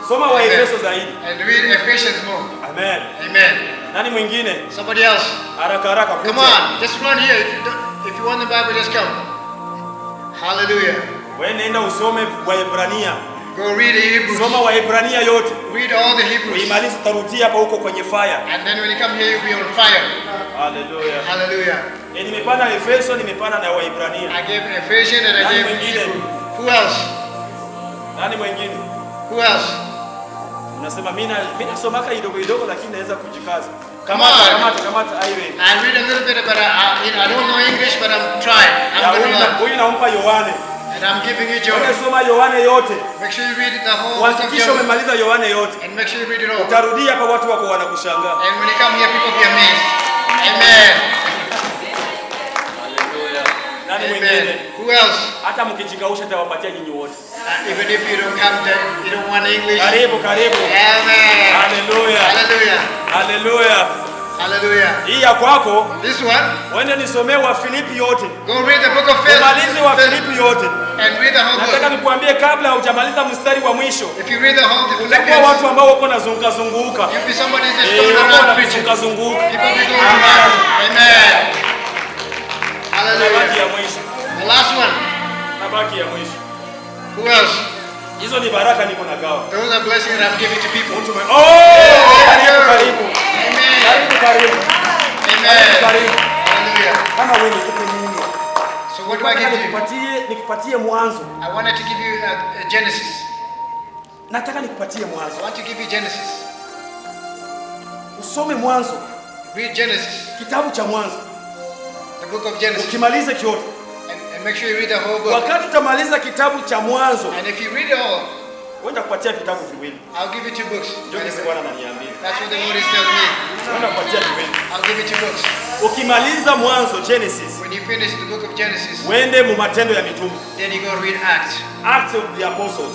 Soma Waefeso zaidi. And read Ephesians more. Amen. Amen. Nani mwingine? Somebody else. Haraka haraka. Come on, just run here. If you want the Bible, just come. Hallelujah. Wewe nenda usome Waebrania. Go read the Hebrews. Soma Waebrania yote. Read all the Hebrews. Uimalize utarudia hapa huko kwenye fire. And then when you come here, you'll be on fire. Hallelujah. Hallelujah. Nimepanda Efeso, nimepanda na Waebrania. I gave Ephesians and I Nani gave mwingine? Hebrew. Who else? Nani mwingine? Who else? Unasema mimi nasomaka kidogo kidogo lakini naweza kujikaza. Come on. Kamata Irene. I read a little bit, but I don't know English, but I'm trying. I'm going to learn. Huyu nampa Yohane. And I'm giving you joy. Unasoma Yohane yote. Make sure you read it the whole book of Hakikisha John. umemaliza Yohane yote. And make sure you read it all. Utarudia hapa watu wako wanakushangaa. And when you come here, people be amazed. Amen. Hallelujah. Nani Amen. mwingine? Who else? Hata mkijikausha nitawapatia nyinyi wote. Even if you don't come there, you don't want English. Karibu, karibu. Amen. Hallelujah. Hallelujah. Hallelujah. Hallelujah. Hii ya kwako, This one, wende nisomee wa Filipi yote. go read the book of Philip. Umalize wa Filipi yote. And read the whole Nataka book. nikwambie kabla hujamaliza mstari wa mwisho. If you read the whole the Utakuwa Philippians, watu ambao wako nazunguka zunguka. you'll be somebody that's going Wako around preaching. wanazunguka zunguka. People be going around. Amen. Nabaki Hallelujah. ya mwisho. The last one. Nabaki ya mwisho. Who else? Hizo ni baraka niko nagawa. Those are blessings that I'm giving to people. Mtu oh! Karibu. Amen. Karibu. Amen. Karibu. Hallelujah. Kama wewe nikupe nini? So what do I give you? Nikupatie mwanzo. I wanted to give you Genesis. Nataka nikupatie mwanzo. I want to give you Genesis. Usome mwanzo. Read Genesis. Kitabu cha mwanzo. The book of Genesis. Ukimaliza kiote. And make sure you read the whole book. Wakati utamaliza kitabu cha mwanzo, And if you read it all, wenda kupatia vitabu viwili. I'll give you 2 books. Ndio kesi Bwana ananiambia. That's what the Lord is telling me. Wenda kupatia viwili. I'll give you 2 books. Ukimaliza mwanzo Genesis, When you finish the book of Genesis, wende mu matendo ya mitume. then you go read Acts. Acts of the Apostles.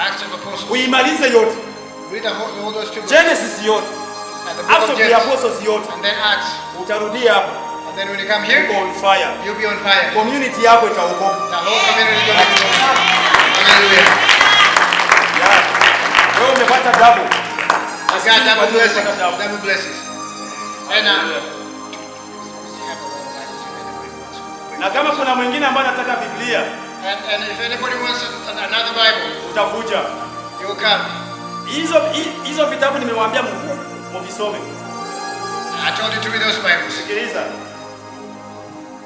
Acts of Apostles. Uimalize yote. Read all those 2 books. Genesis yote. And the book Acts of of the Genesis. Apostles yote. And then Acts. Utarudia hapo. And then when you come here, Uko on fire. you'll be on fire. Community yako itaokoka. The whole community is going to be on fire. Hallelujah. Yeah. Wewe umepata double. I got double blessings. Double blessings. And Na kama kuna mwingine ambaye anataka Biblia, and if anybody wants another Bible, utakuja. you will come. Hizo vitabu nimewaambia mvisome. I told you to read those Bibles. Sikiliza.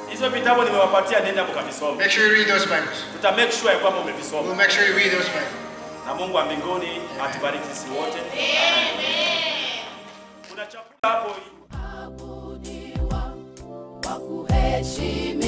Hizo vitabu nimewapatia, nenda mkavisome. Make sure you read those Bibles. Tuta make sure ya kwamba umevisoma. We'll make sure you read those Bibles. Na Mungu wa mbinguni atubariki sisi wote. Amen. Kuna chakula hapo. Kuheshimiwa